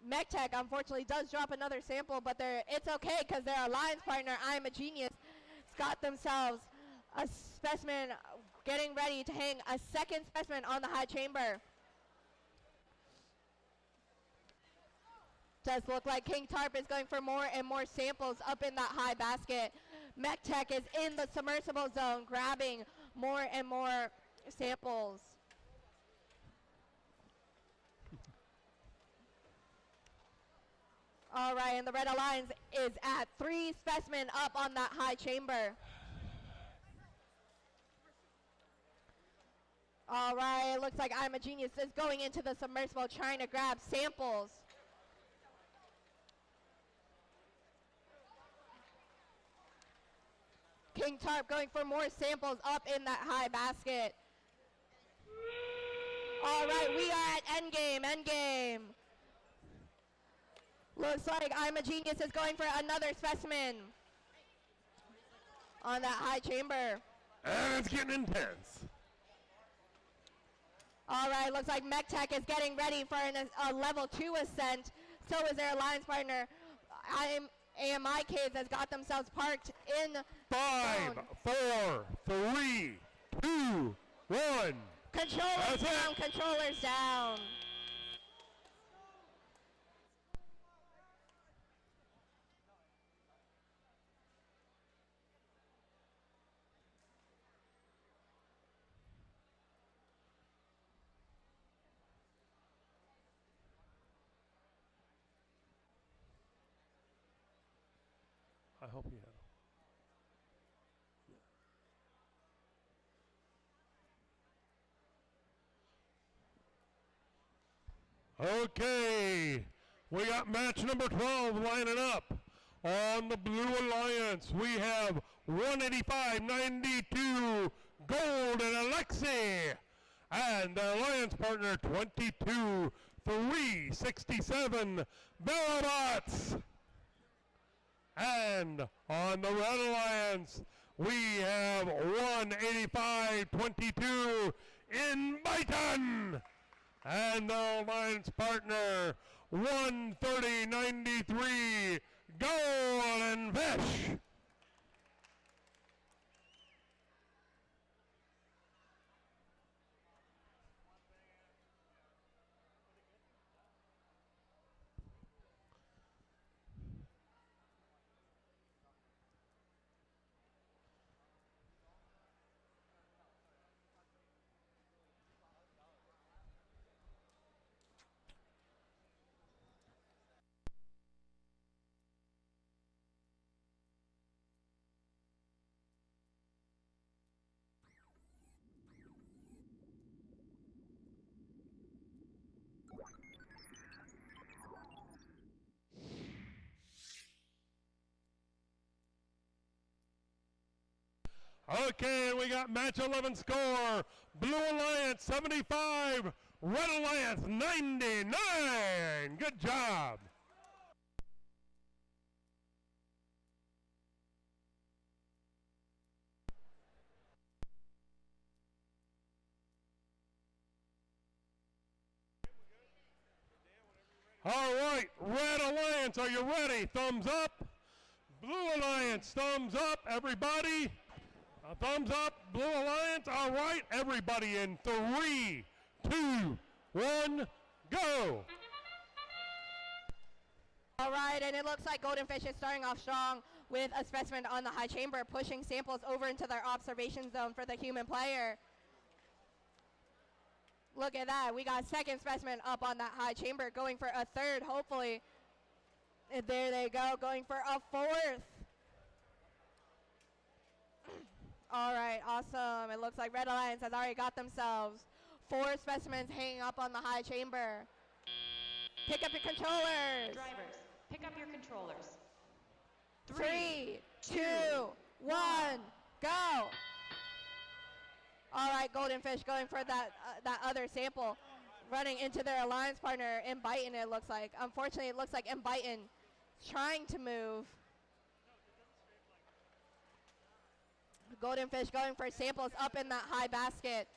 MechTech, unfortunately, does drop another sample, but it's okay because their alliance partner, I Am a Genius, has got themselves a specimen, getting ready to hang a second specimen on the high chamber. Does look like King Tarp is going for more and more samples up in that high basket. MechTech is in the submersible zone, grabbing more and more samples. All right, and the Red Alliance is at 3 specimen up on that high chamber. All right, it looks like I'm a Genius is going into the submersible trying to grab samples. King Tarp going for more samples up in that high basket. All right, we are at endgame, endgame. Looks like I'm a Genius is going for another specimen on that high chamber. And it's getting intense. All right, looks like MechTech is getting ready for a level 2 ascent. So is their alliance partner. AMI Kids has got themselves parked in 5, zone. 4, 3, 2, 1. Controllers That's down, it. controllers down. I hope you have. Okay, we got match number 12 lining up. On the Blue Alliance, we have 185.92 Gold and Alexi. And the alliance partner, 22.367 Velobots. And on the Red Alliance, we have 185.22 Inviton. And the alliance partner, 130.93 Golden Fish. Okay, we got match 11 score. Blue Alliance 75, Red Alliance 99. Good job. All right, Red Alliance, are you ready? Thumbs up. Blue Alliance, thumbs up, everybody. Thumbs up, Blue Alliance. All right, everybody in 3, 2, 1, go. All right, and it looks like Golden Fish is starting off strong with a specimen on the high chamber, pushing samples over into their observation zone for the human player. Look at that. We got second specimen up on that high chamber, going for a third, hopefully. And there they go, going for a fourth. All right, awesome. It looks like Red Alliance has already got themselves 4 specimens hanging up on the high chamber. Pick up your controllers. Drivers, pick up your controllers. 3, 2, 1, go. All right, Golden Fish going for that other sample, running into their alliance partner, Inviton, it looks like. Unfortunately, it looks like Inviton trying to move. Golden Fish going for samples up in that high basket.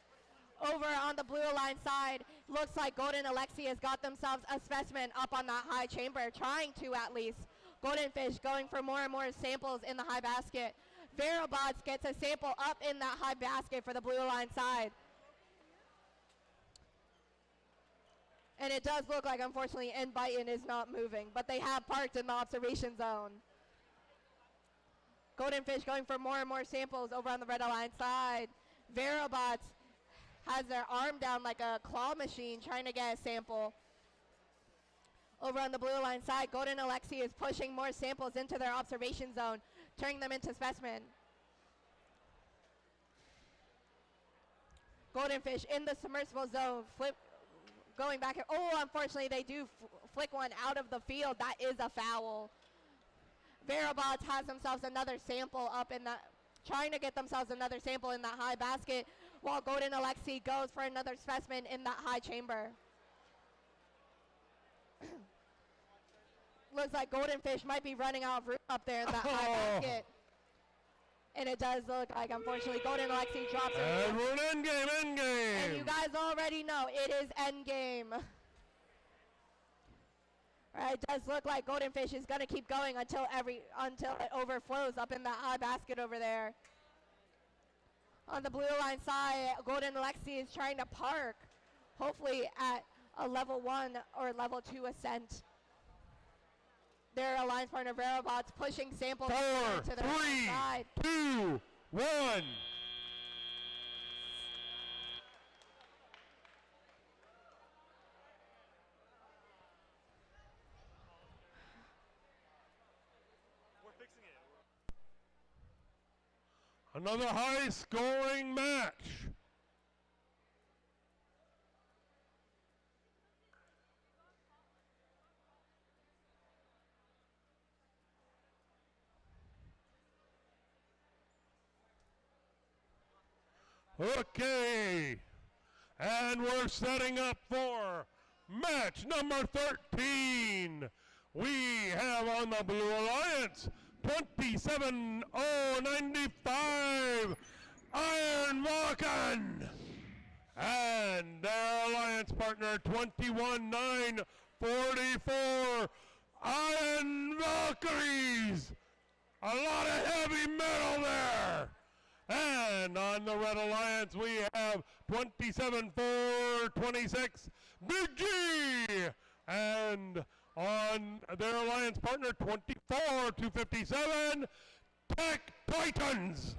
Over on the Blue Alliance side, looks like Golden Alexi has got themselves a specimen up on that high chamber, trying to at least. Golden Fish going for more and more samples in the high basket. Verobots gets a sample up in that high basket for the Blue Alliance side. And it does look like, unfortunately, Inviton is not moving, but they have parked in the observation zone. Golden Fish going for more and more samples over on the Red Alliance side. Verobots has their arm down like a claw machine trying to get a sample. Over on the Blue Alliance side, Golden Alexi is pushing more samples into their observation zone, turning them into specimen. Golden Fish in the submersible zone, going back. Oh, unfortunately, they do flick one out of the field. That is a foul. Verobots has themselves another sample up in that, trying to get themselves another sample in that high basket, while Golden Alexi goes for another specimen in that high chamber. looks like Golden Fish might be running out of room up there in that high basket. And it does look like, unfortunately, Golden Alexi drops it. And we're in endgame, endgame. And you guys already know it is endgame. Right, it does look like Golden Fish is going to keep going until it overflows up in that high basket over there. On the blue line side, Golden Alexi is trying to park, hopefully at a level 1 or level 2 ascent. Their alliance partner, Robotics, pushing samples 4, to the 3, side. 2, 1. Another high-scoring match. Okay, and we're setting up for match number 13. We have on the Blue Alliance 27-095 Iron Vulcan, and their alliance partner 21-944 Iron Valkyries. A lot of heavy metal there. And on the Red Alliance, we have 27-426 Big G. And on their alliance partner, 24-257 Tech Titans.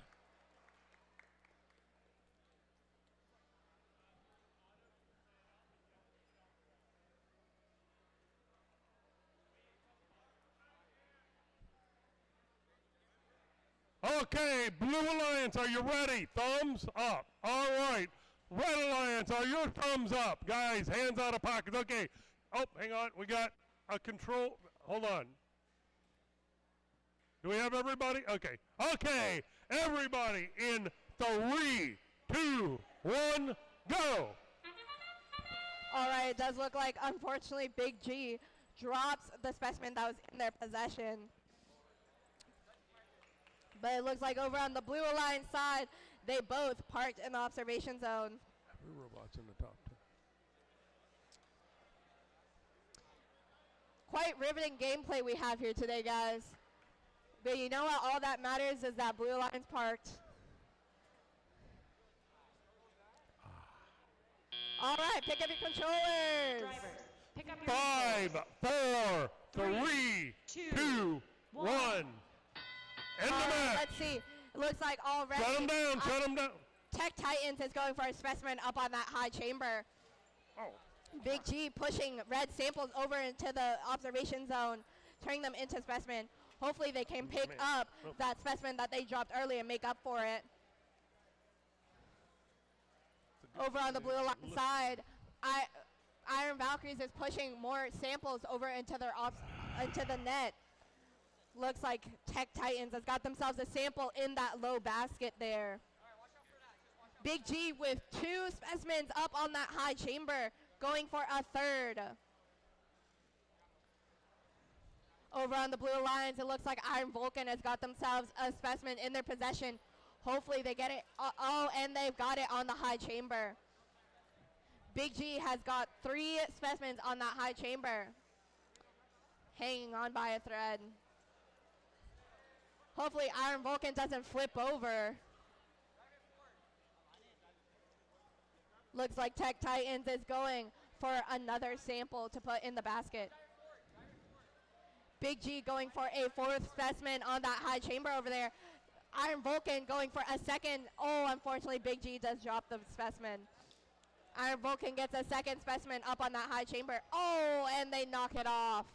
Okay, Blue Alliance, are you ready? Thumbs up. All right. Red Alliance, are your thumbs up? Guys, hands out of pockets. Okay. Oh, hang on. We got a control. Hold on. Do we have everybody? Okay. Okay. Everybody in 3, 2, 1, go. All right, it does look like, unfortunately, Big G drops the specimen that was in their possession. But it looks like over on the Blue Alliance side, they both parked in the observation zone. Every robot's in the top 10. Quite riveting gameplay we have here today, guys. But you know what? All that matters is that Blue Alliance parked. All right, pick up your controllers. Drivers, pick up your 5, 4, 3, 2, 1. End the match. Let's see. It looks like already. Shut them down. Shut them down. Tech Titans is going for a specimen up on that high chamber. Oh. Big G pushing red samples over into the observation zone, turning them into specimen. Hopefully they can pick up that specimen that they dropped early and make up for it. Over on the Blue Alliance side, Iron Valkyries is pushing more samples over into into the net. Looks like Tech Titans has got themselves a sample in that low basket there. Big G with 2 specimens up on that high chamber, going for a third. Over on the Blue Alliance, it looks like Iron Vulcan has got themselves a specimen in their possession. Hopefully they get it. Oh, and they've got it on the high chamber. Big G has got 3 specimens on that high chamber, hanging on by a thread. Hopefully Iron Vulcan doesn't flip over. Looks like Tech Titans is going for another sample to put in the basket. Big G going for a 4th specimen on that high chamber over there. Iron Vulcan going for a second. Oh, unfortunately, Big G does drop the specimen. Iron Vulcan gets a 2nd specimen up on that high chamber. Oh, and they knock it off.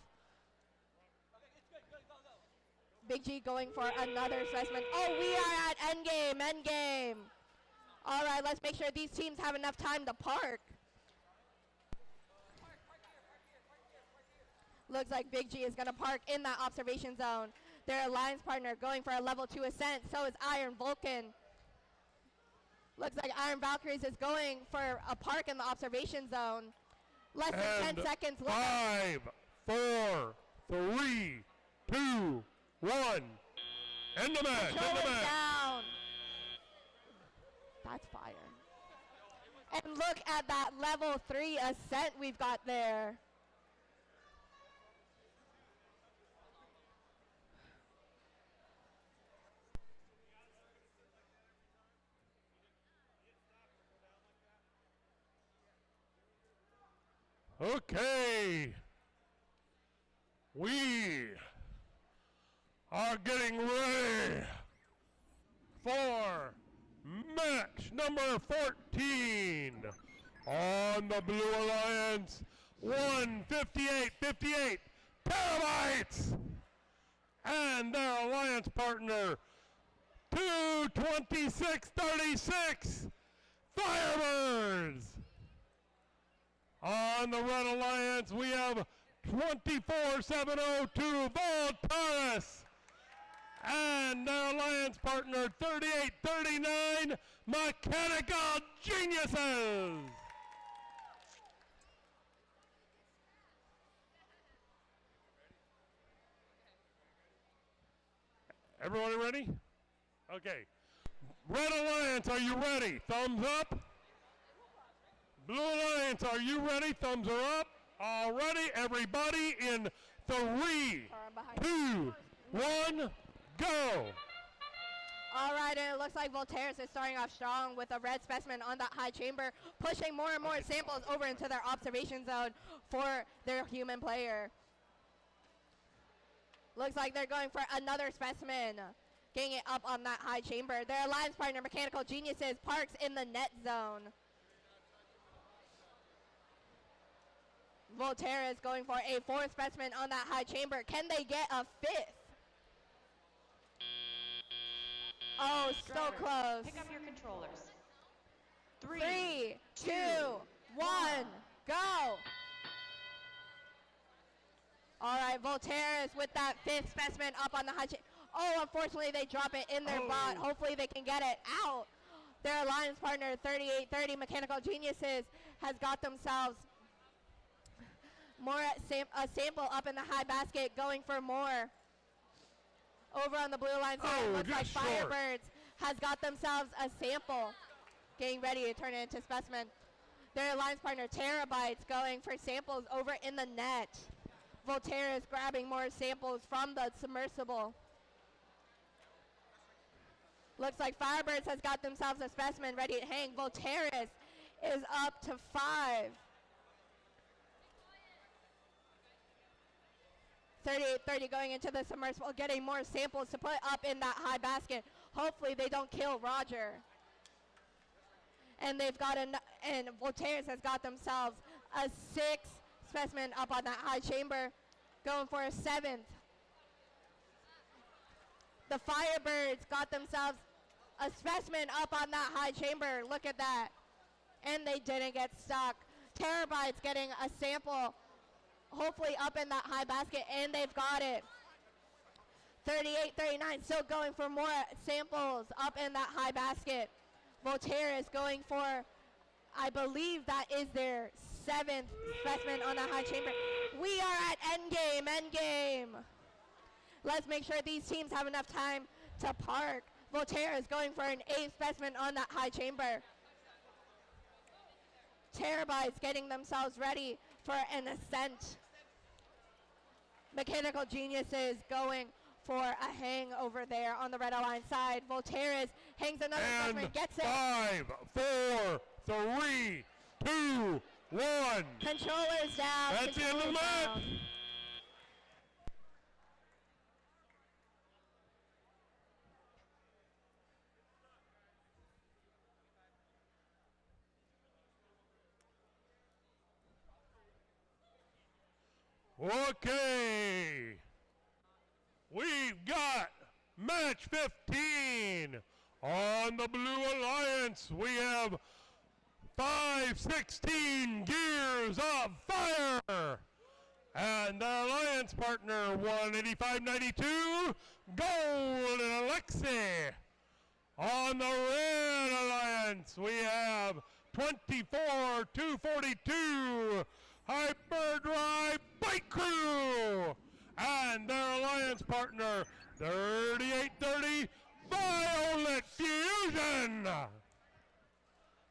Big G going for another specimen. Oh, we are at endgame, endgame. All right, let's make sure these teams have enough time to park. Looks like Big G is going to park in that observation zone. Their alliance partner going for a level 2 ascent. So is Iron Vulcan. Looks like Iron Valkyries is going for a park in the observation zone. Less than 10 seconds left. 5, 4, 3, 2, 1. End the match. End the Controllers match. down. That's fire. And look at that level 3 ascent we've got there. Okay. We are getting ready for match number 14 on the Blue Alliance. 158.58 terabytes, and their alliance partner 226.36 Firebirds. On the Red Alliance, we have 24.702 Voltaris, and their alliance partner 38.39 Mechanical Geniuses. Everybody ready? Okay. Red Alliance, are you ready? Thumbs up. Blue Alliance, are you ready? Thumbs are up. All ready, everybody in 3, 2, 1, go. All right, and it looks like Voltaris is starting off strong with a red specimen on that high chamber, pushing more and more samples over into their observation zone for their human player. Looks like they're going for another specimen, getting it up on that high chamber. Their alliance partner, Mechanical Geniuses, parks in the net zone. Voltaris going for a 4th specimen on that high chamber. Can they get a 5th? Oh, so Drivers, close. Pick up your controllers. 3, 2, 1, go. All right, Voltaris with that 5th specimen up on the high chamber. Oh, unfortunately, they drop it in their bot. Hopefully, they can get it out. Their alliance partner, 3830 Mechanical Geniuses, has got themselves more a sample up in the high basket, going for more. Over on the blue line side, looks like just short. Firebirds has got themselves a sample, getting ready to turn it into specimen. Their alliance partner, Terabytes, going for samples over in the net. Voltaris grabbing more samples from the submersible. Looks like Firebirds has got themselves a specimen ready to hang. Voltaris is up to 5. 3830 going into the submersible, getting more samples to put up in that high basket. Hopefully they don't kill Roger. And they've got and Voltaris has got themselves a 6th specimen up on that high chamber, going for a 7th. The Firebirds got themselves a specimen up on that high chamber. Look at that. And they didn't get stuck. Terabytes getting a sample, hopefully up in that high basket, and they've got it. 3839 still going for more samples up in that high basket. Voltaris going for, I believe that is their 7th specimen on that high chamber. We are at endgame, endgame. Let's make sure these teams have enough time to park. Voltaris going for an 8th specimen on that high chamber. Terabytes getting themselves ready for an ascent. Mechanical Geniuses going for a hang over there on the red line side. Voltaris hangs another specimen, gets it. 5, 4, 3, 2, 1. Controllers down. That's the end of the match. Down. Okay. We've got match 15. On the Blue Alliance, we have 516 Gears of Fire. And the alliance partner, 185.92, Golden Alexi. On the Red Alliance, we have 24.242, Hyperdrive Bike Crew. and their alliance partner, 3830 Violet Fusion.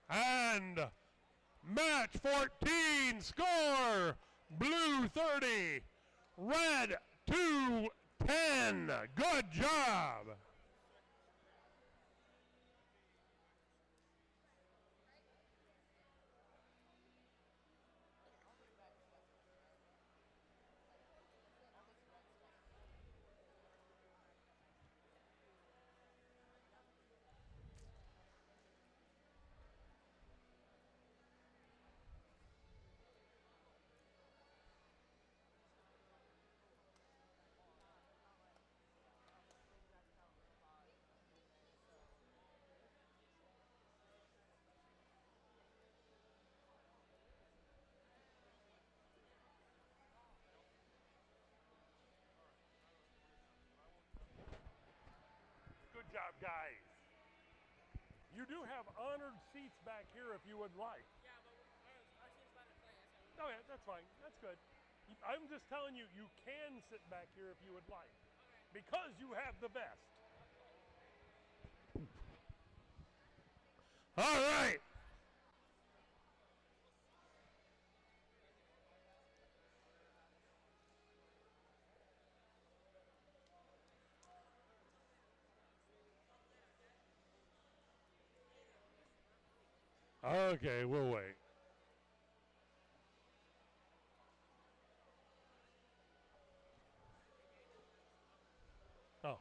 And match 14, score blue 30, red 210. Good job. Good job, guys. You do have honored seats back here if you would like. Yeah, but our seat's about to play. Oh yeah, that's fine. That's good. I'm just telling you, you can sit back here if you would like. Because you have the vest. All right. Okay, we'll wait. Oh.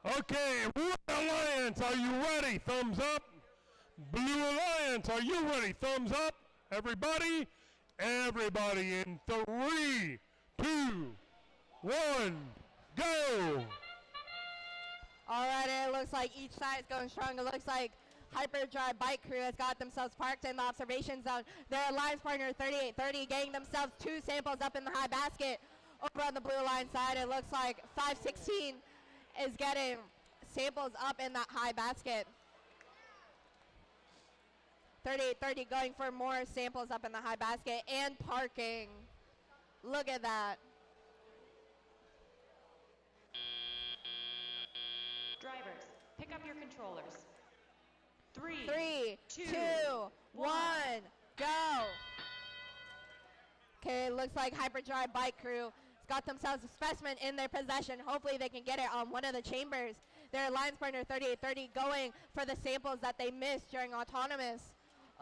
Okay, Red Alliance, are you ready? Thumbs up. Blue Alliance, are you ready? Thumbs up. Everybody? Everybody in 3, 2, 1, go. All right, it looks like each side is going strong. It looks like Hyperdrive Bike Crew has got themselves parked in the observation zone. Their alliance partner, 3830, getting themselves 2 samples up in the high basket. Over on the blue line side, it looks like 516 is getting samples up in that high basket. 3830 going for more samples up in the high basket and parking. Look at that. Drivers, pick up your controllers. 3, 2, 1, go. Okay, it looks like Hyperdrive Bike Crew has got themselves a specimen in their possession. Hopefully they can get it on one of the chambers. Their alliance partner 3830 going for the samples that they missed during autonomous.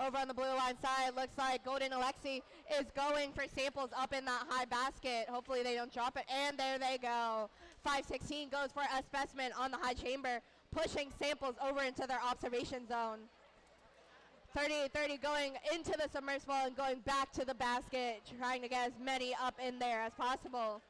Over on the blue line side, looks like Golden Alexi is going for samples up in that high basket. Hopefully they don't drop it, and there they go. 516 goes for a specimen on the high chamber, pushing samples over into their observation zone. 3830 going into the submersible and going back to the basket, trying to get as many up in there as possible.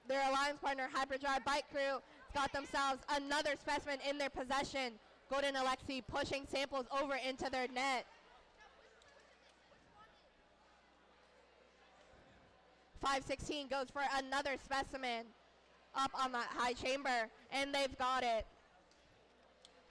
Their alliance partner, Hyperdrive Bike Crew, got themselves another specimen in their possession. Golden Alexi pushing samples over into their net. 516 goes for another specimen up on that high chamber, and they've got it.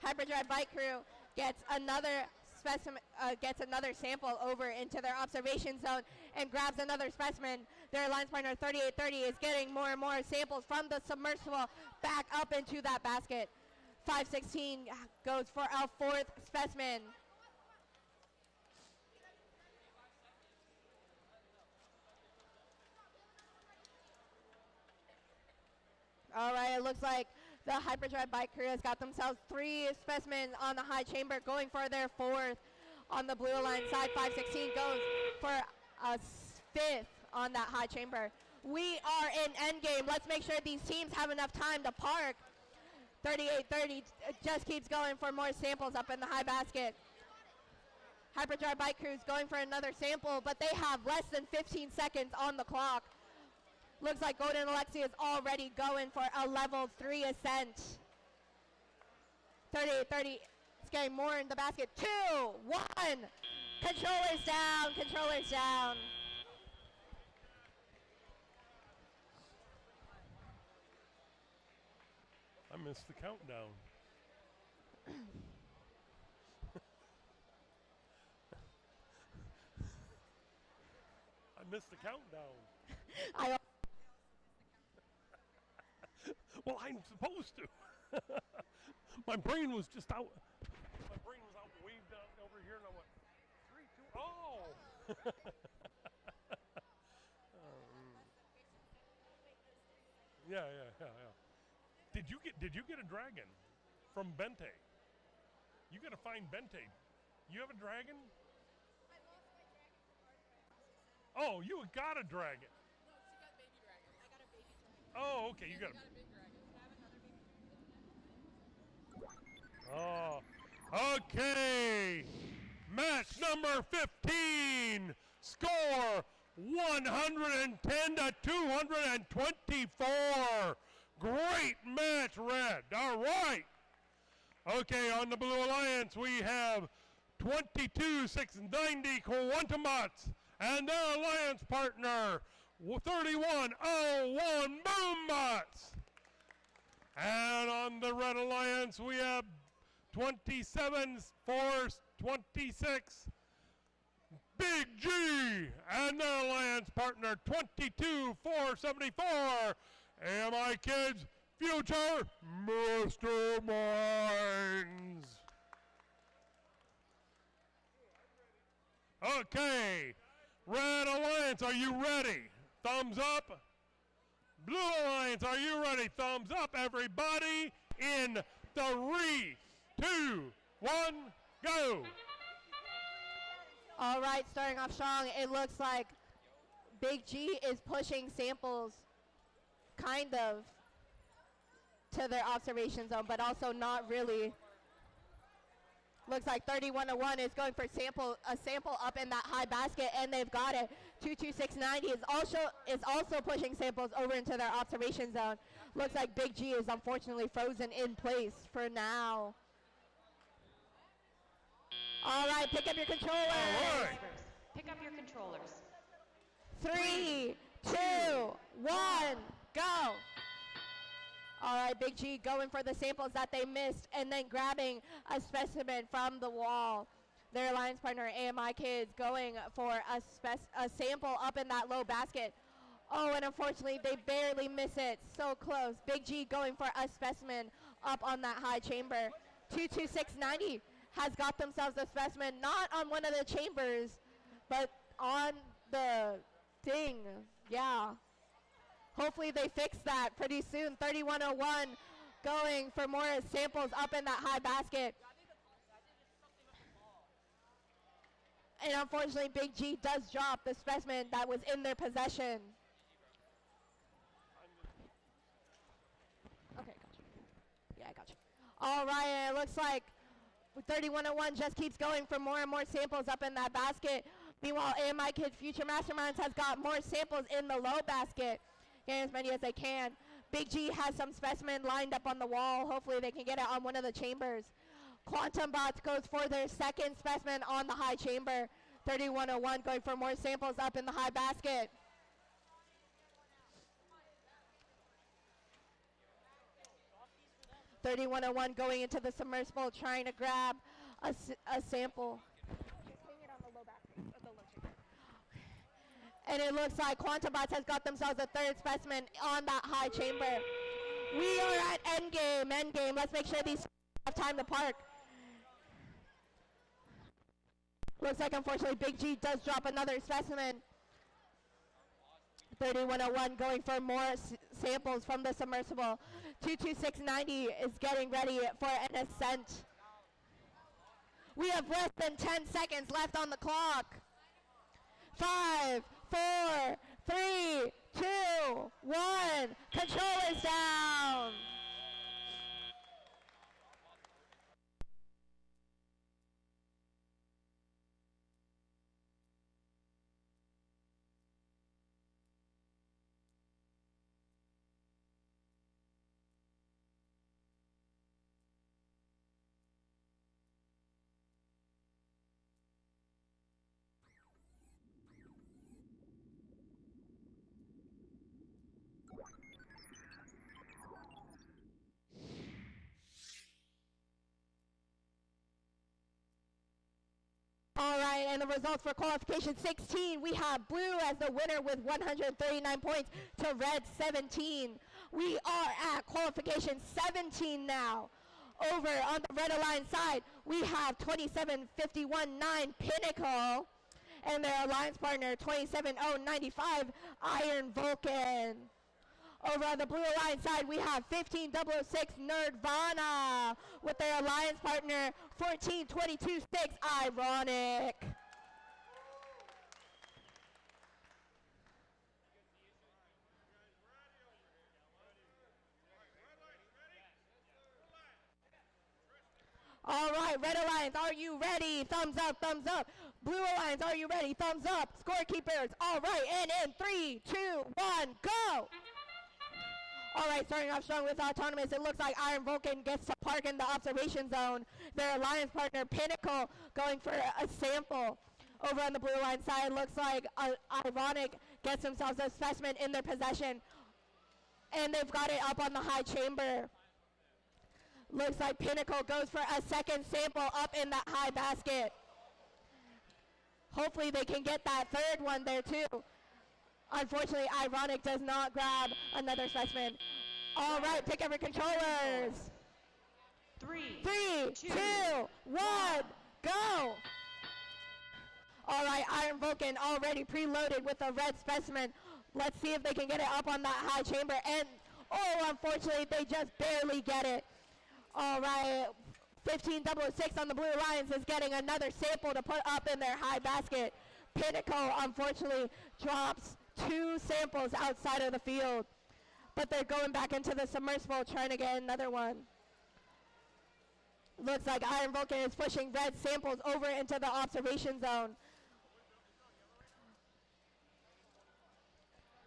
Hyperdrive Bike Crew gets another specimen, gets another sample over into their observation zone and grabs another specimen. Their alliance partner 3830 is getting more and more samples from the submersible back up into that basket. 516 goes for a 4th specimen. All right, it looks like The Hyperdrive bike crew has got themselves 3 specimens on the high chamber, going for their 4th. On the blue line side, 516 goes for a 5th on that high chamber. We are in endgame. Let's make sure these teams have enough time to park. 38-30 just keeps going for more samples up in the high basket. Hyperdrive bike crew's going for another sample, but they have less than 15 seconds on the clock. Looks like Golden Alexi is already going for a level 3 ascent. 38-30, it's getting more in the basket. 2, 1, controllers down, controllers down. I missed the countdown. I missed the countdown. Well, I'm supposed to. My brain was just out. My brain was out, waved out over here, and I went 3, 2. Oh. Yeah. Did you get a dragon from Bente? You got to find Bente. You have a dragon? I lost my dragon from our friend. Oh, you got a dragon. No, she got baby dragons. I got a baby dragon. Oh, okay. You got I got a big dragon. Can I have another baby dragon? Oh, okay. Match number 15. Score 110 to 224. Great match, Red. All right. Okay, on the Blue Alliance, we have 22,690 Quantumbots and their alliance partner, 3101 Boombots. And on the Red Alliance, we have 27,426 Big G and their alliance partner, 22,474 AMI Kids Future Masterminds. Okay, Red Alliance, are you ready? Thumbs up. Blue Alliance, are you ready? Thumbs up, everybody. In 3, 2, 1, go. All right, starting off strong, it looks like Big G is pushing samples kind of to their observation zone, but also not really. Looks like 3101 is going for a sample up in that high basket, and they've got it. 22690 is also pushing samples over into their observation zone. Looks like Big G is unfortunately frozen in place for now. All right, pick up your controllers. All right. Pick up your controllers. 3, 2, 1, go. All right, Big G going for the samples that they missed and then grabbing a specimen from the wall. Their alliance partner, AMI Kids, going for a sample up in that low basket. Oh, and unfortunately, they barely miss it. So close. Big G going for a specimen up on that high chamber. 22690 has got themselves a specimen, not on one of the chambers, but on the thing. Yeah. Hopefully they fix that pretty soon. 3101 going for more samples up in that high basket. And unfortunately, Big G does drop the specimen that was in their possession. Okay, gotcha. Yeah, I gotcha. All right, it looks like 3101 just keeps going for more and more samples up in that basket. Meanwhile, AMI Kid Future Masterminds has got more samples in the low basket. Getting as many as they can. Big G has some specimen lined up on the wall. Hopefully they can get it on one of the chambers. Quantum Bots goes for their second specimen on the high chamber. 3101 going for more samples up in the high basket. .3101 going into the submersible, trying to grab a sample. And it looks like Quantum Bots has got themselves a third specimen on that high chamber. We are at endgame. Let's make sure these have time to park. Looks like, unfortunately, Big G does drop another specimen. 3101 going for more samples from the submersible. 22690 is getting ready for an ascent. We have less than 10 seconds left on the clock. 5, 4, 3, 2, 1. Controllers down. All right, and the results for qualification 16, we have blue as the winner with 139 points to red 17. We are at qualification 17 now. Over on the red alliance side, we have 2751.9 Pinnacle and their alliance partner 27095 Iron Vulcan. Over on the blue alliance side, we have 15006 Nerdvana with their alliance partner 14226 Ironic. All right, red alliance, are you ready? Thumbs up, thumbs up. Blue alliance, are you ready? Thumbs up. Scorekeepers, all right, and in 3, 2, 1, go! All right, starting off strong with Autonomous, it looks like Iron Vulcan gets to park in the observation zone. Their alliance partner, Pinnacle, going for a sample. Over on the blue line side, looks like Ironic gets themselves a specimen in their possession. And they've got it up on the high chamber. Looks like Pinnacle goes for a second sample up in that high basket. Hopefully they can get that third one there too. Unfortunately, Ironic does not grab another specimen. All right, pick up your controllers. 3, 2, 1, go! All right, Iron Vulcan already preloaded with a red specimen. Let's see if they can get it up on that high chamber. And, oh, unfortunately, they just barely get it. All right, 15006 on the Blue Alliance is getting another sample to put up in their high basket. Pinnacle, unfortunately, drops 2 samples outside of the field, but they're going back into the submersible trying to get another one. Looks like Iron Vulcan is pushing red samples over into the observation zone.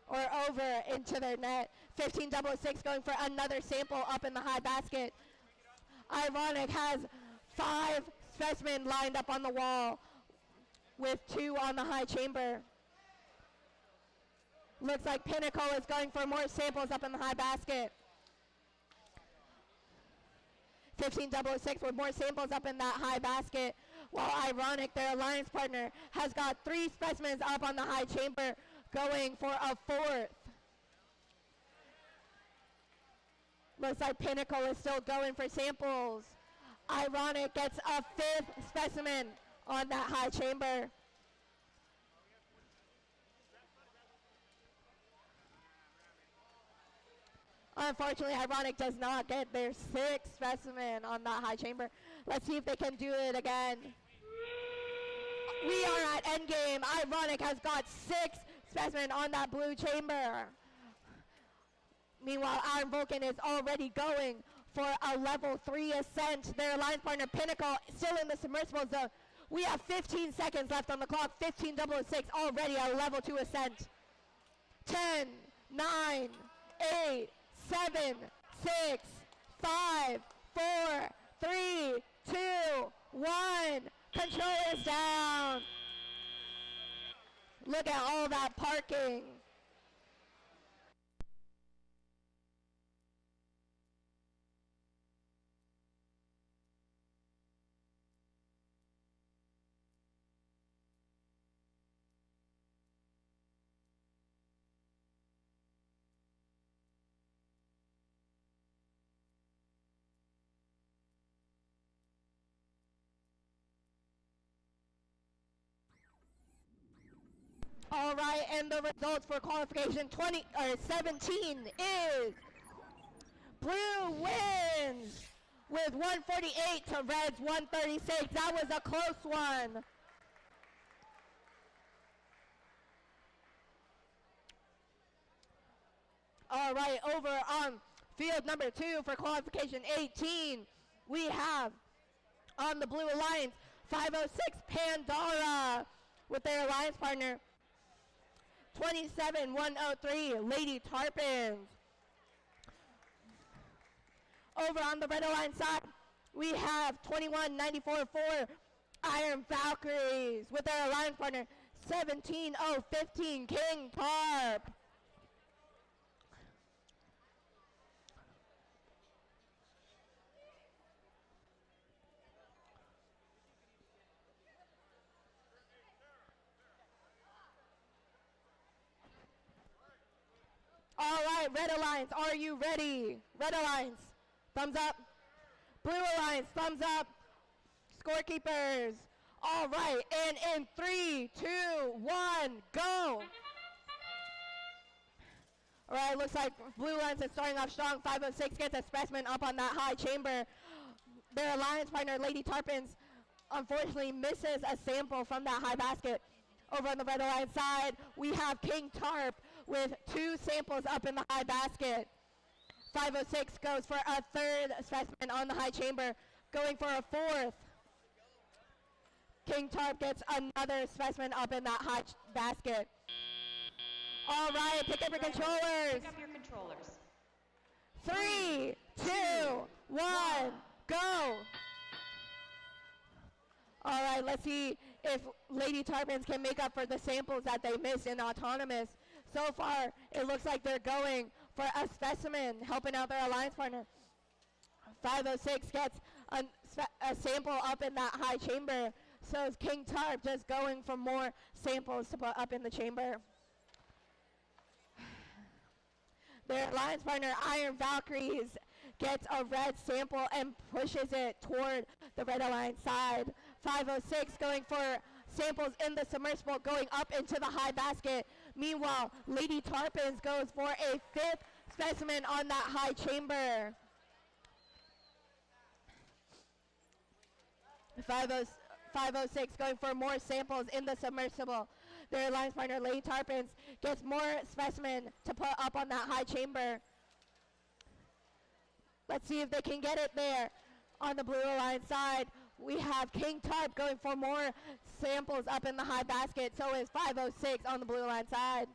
Or over into their net. 15006 going for another sample up in the high basket. Ironic has 5 specimen lined up on the wall with 2 on the high chamber. Looks like Pinnacle is going for more samples up in the high basket. 15006 with more samples up in that high basket, while Ironic, their alliance partner, has got 3 specimens up on the high chamber going for a 4th. Looks like Pinnacle is still going for samples. Ironic gets a 5th specimen on that high chamber. Unfortunately, Ironic does not get their 6th specimen on that high chamber. Let's see if they can do it again. We are at endgame. Ironic has got 6 specimen on that blue chamber. Meanwhile, Iron Vulcan is already going for a level 3 ascent. Their alliance partner, Pinnacle, still in the submersible zone. We have 15 seconds left on the clock. 15006 already at a level 2 ascent. 10, 9, 8, 7, 6, 5, 4, 3, 2, 1. Controllers down. Look at all that parking. All right, And the results for qualification 17 is blue wins with 148 to red's 136. That was a close one. All right, over on field number 2 for qualification 18, we have on the blue alliance 506 Pandara with their alliance partner 27103 Lady Tarpons. Over on the red alliance side, we have 21944 Iron Valkyries with their alliance partner 17015 King Tarp. All right, Red Alliance, are you ready? Red Alliance, thumbs up. Blue Alliance, thumbs up. Scorekeepers. All right, and in 3, 2, 1, go. All right, looks like Blue Alliance is starting off strong. 506 gets a specimen up on that high chamber. Their alliance partner, Lady Tarpons, unfortunately misses a sample from that high basket. Over on the Red Alliance side, we have King Tarp with 2 samples up in the high basket. 506 goes for a 3rd specimen on the high chamber, going for a 4th. King Tarp gets another specimen up in that high basket. All right, pick up your controllers. Pick up your controllers. 3, 2, 1, go. All right, let's see if Lady Tarpons can make up for the samples that they missed in autonomous. So far, it looks like they're going for a specimen, helping out their alliance partner. 506 gets a sample up in that high chamber. So is King Tarp just going for more samples to put up in the chamber. Their alliance partner, Iron Valkyries, gets a red sample and pushes it toward the Red Alliance side. 506 going for samples in the submersible, going up into the high basket. Meanwhile, Lady Tarpons goes for a 5th specimen on that high chamber. 506 going for more samples in the submersible. Their alliance partner, Lady Tarpons, gets more specimen to put up on that high chamber. Let's see if they can get it there. On the Blue Alliance side, we have King Tarp going for more samples up in the high basket. So is 506 on the Blue Alliance side.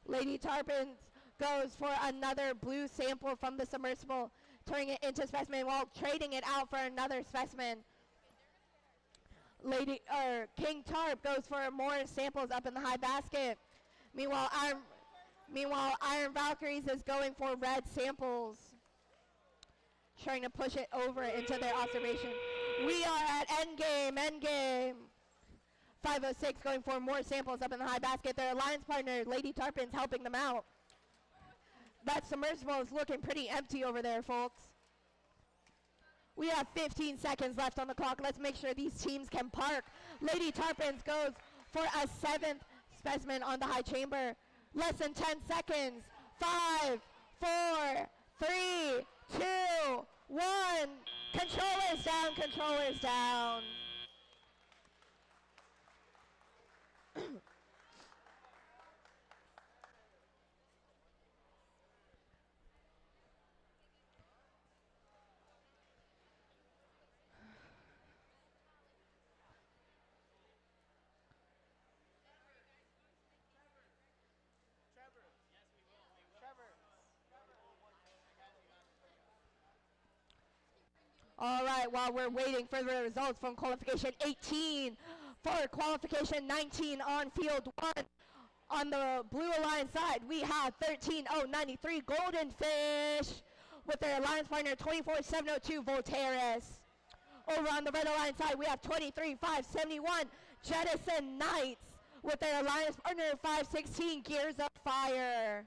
Lady Tarpons goes for another blue sample from the submersible, turning it into specimen while trading it out for another specimen. King Tarp goes for more samples up in the high basket. Meanwhile, Iron Valkyries is going for red samples, trying to push it over into their observation. We are at endgame. 506 going for more samples up in the high basket. Their alliance partner, Lady Tarpons, helping them out. That submersible is looking pretty empty over there, folks. We have 15 seconds left on the clock. Let's make sure these teams can park. Lady Tarpons goes for a 7th specimen on the high chamber. Less than 10 seconds. 5, 4, 3, 2, 1. Controllers down, controllers down. All right, while we're waiting for the results from qualification 18, for qualification 19 on field 1, on the Blue Alliance side, we have 13093 Golden Fish with their alliance partner 24702 Voltaris. Over on the Red Alliance side, we have 23571 Jettison Knights with their alliance partner 516 Gears of Fire.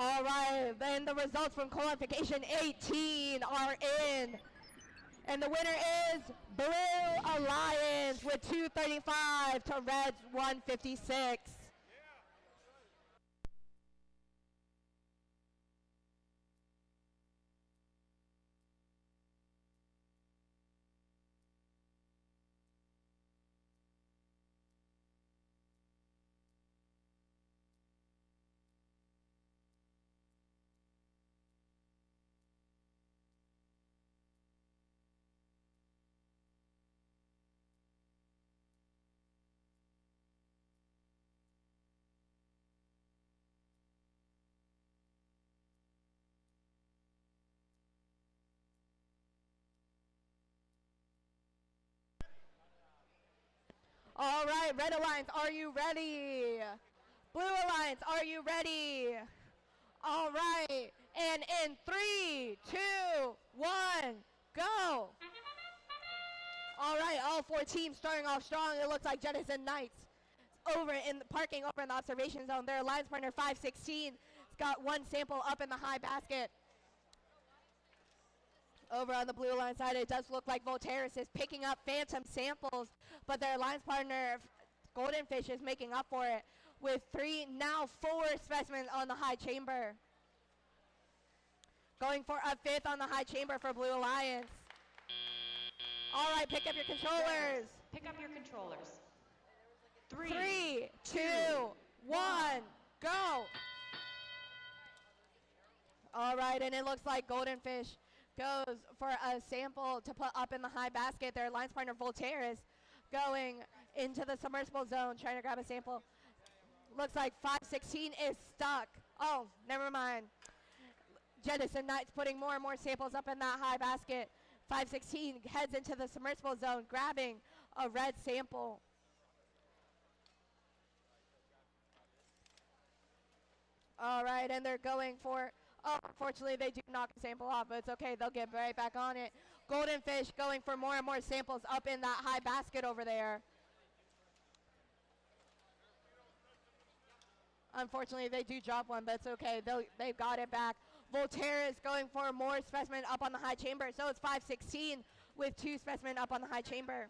All right, then the results from qualification 18 are in. And the winner is Blue Alliance with 235 to Reds 156. All right, Red Alliance, are you ready? Blue Alliance, are you ready? All right, and in 3, 2, 1, go. All right, all 4 teams starting off strong. It looks like Jettison Knights over in the parking over in the observation zone. Their alliance partner 516 has got 1 sample up in the high basket. Over on the Blue Alliance side, it does look like Voltaris is picking up phantom samples, but their alliance partner Golden Fish is making up for it with 3, now 4 specimens on the high chamber. Going for a 5th on the high chamber for Blue Alliance. All right, pick up your controllers. Pick up your controllers. 3, 2, 1, go. All right, and it looks like Golden Fish goes for a sample to put up in the high basket. Their alliance partner Voltaris going into the submersible zone, trying to grab a sample. Looks like 516 is stuck. Oh, never mind. Jettison Knights putting more and more samples up in that high basket. 516 heads into the submersible zone, grabbing a red sample. All right, and they're going for, oh, unfortunately they do knock a sample off, but it's okay, they'll get right back on it. Golden Fish going for more and more samples up in that high basket over there. Unfortunately, they do drop one, but it's okay, they've got it back. Voltaris going for more specimen up on the high chamber, so it's 516 with 2 specimen up on the high chamber.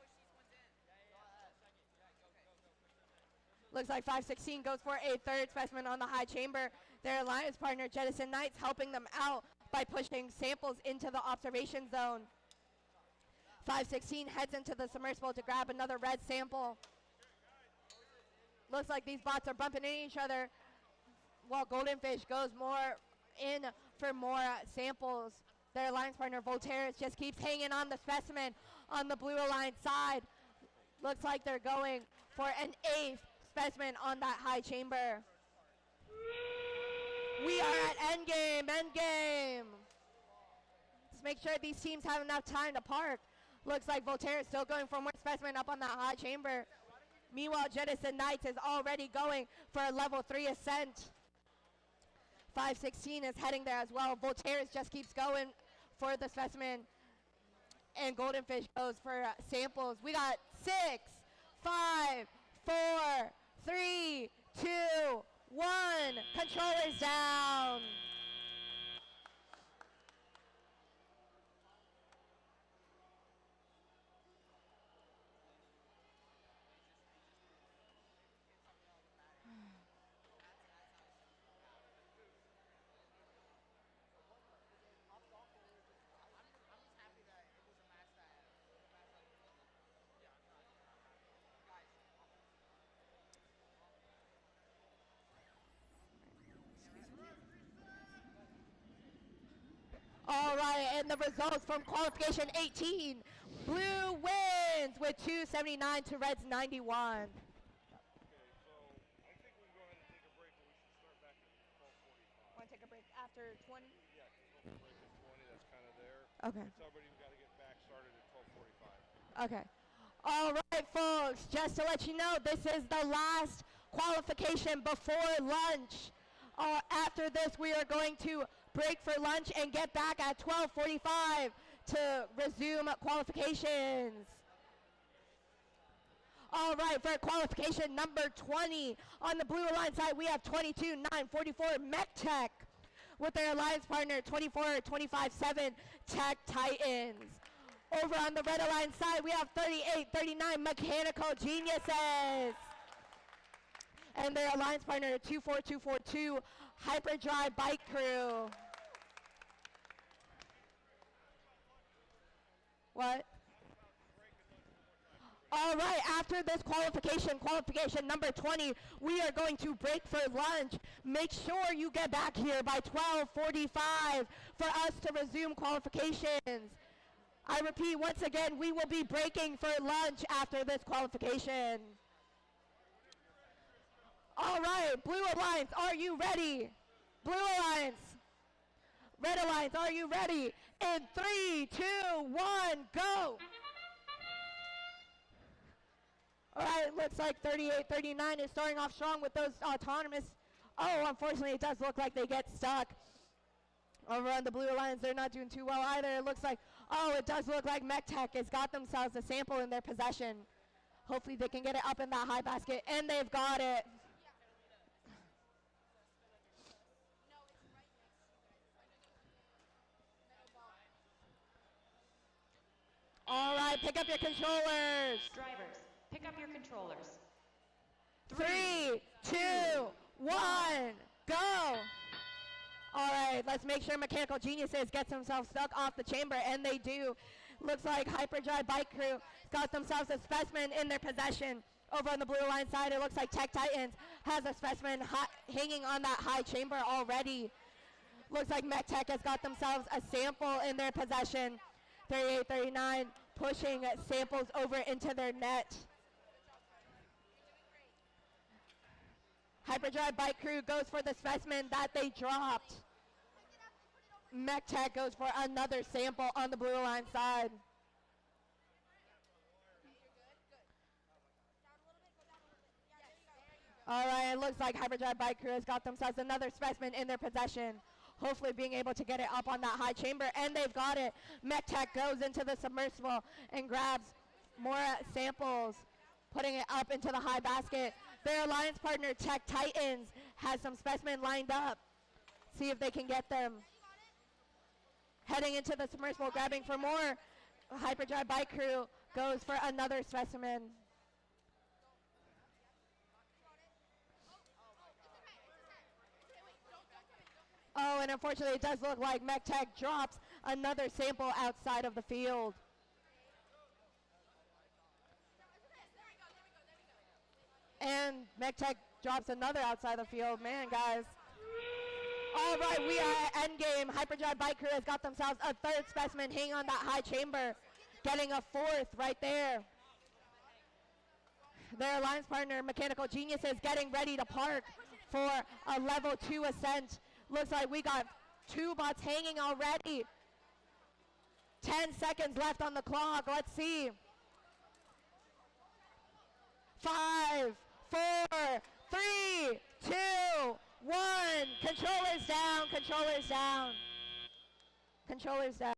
Looks like 516 goes for a 3rd specimen on the high chamber. Their alliance partner, Jettison Knights, helping them out by pushing samples into the observation zone. 516 heads into the submersible to grab another red sample. Looks like these bots are bumping into each other, while Golden Fish goes more in for more samples. Their alliance partner, Voltaris, just keeps hanging on the specimen on the Blue Alliance side. Looks like they're going for an 8th specimen on that high chamber. We are at endgame, endgame. Let's make sure these teams have enough time to park. Looks like Voltaire is still going for more specimen up on that high chamber. Meanwhile, Jettison Knights is already going for a level 3 ascent. 516 is heading there as well. Voltaire just keeps going for the specimen. And Golden Fish goes for samples. We got 6, 5, 4, 3, 2, 1. Controllers down. All right, and the results from qualification 18. Blue wins with 279 to Reds 91. Okay, so I think we can go ahead and take a break, but we should start back at 12:45. Want to take a break after 20? Yeah, because we'll break at 20. That's kind of there. Okay. Tell everybody we got to get back started at 12:45. Okay. All right, folks, just to let you know, this is the last qualification before lunch. After this, we are going to break for lunch and get back at 12:45 to resume qualifications. All right, for qualification number 20, on the Blue Line side, we have 22-944 Mech Tech with their alliance partner 24-25-7 Tech Titans. Over on the red alliance side, we have 38-39 Mechanical Geniuses. And their alliance partner 24242 Hyperdrive Bike Crew. What? All right, after this qualification number 20, we are going to break for lunch. Make sure you get back here by 12:45 for us to resume qualifications. I repeat, once again, we will be breaking for lunch after this qualification. All right, Blue Alliance, are you ready? Blue Alliance. Red Alliance, are you ready? In 3, 2, 1, go. All right, looks like 38-39 is starting off strong with those autonomous. Oh, unfortunately, it does look like they get stuck. Over on the Blue Alliance, they're not doing too well either. It looks like, oh, it does look like MechTech has got themselves a sample in their possession. Hopefully they can get it up in that high basket, and they've got it. All right, pick up your controllers. Drivers, pick up your controllers. 3, 2, 1, go. All right, let's make sure Mechanical Geniuses gets themselves stuck off the chamber, and they do. Looks like Hyperdrive Bike Crew got themselves a specimen in their possession. Over on the Blue Alliance side, it looks like Tech Titans has a specimen hanging on that high chamber already. Looks like MechTech has got themselves a sample in their possession. 38-39 pushing samples over into their net. Hyperdrive Bike Crew goes for the specimen that they dropped. MechTech goes for another sample on the Blue Alliance side. All right, it looks like Hyperdrive Bike Crew has got themselves another specimen in their possession. Hopefully being able to get it up on that high chamber, and they've got it. MechTech goes into the submersible and grabs more samples, putting it up into the high basket. Their alliance partner, Tech Titans, has some specimen lined up. See if they can get them. Heading into the submersible, grabbing for more. Hyperdrive Bike Crew goes for another specimen. Oh, and unfortunately, it does look like MechTech drops another sample outside of the field. And MechTech drops another outside the field. Man, guys. All right, we are at endgame. Hyperdrive Bike Crew has got themselves a third specimen hanging on that high chamber, getting a fourth right there. Their alliance partner, Mechanical Geniuses, getting ready to park for a level 2 ascent. Looks like we got 2 bots hanging already. 10 seconds left on the clock. Let's see. 5, 4, 3, 2, 1. Controllers down, controllers down. Controllers down.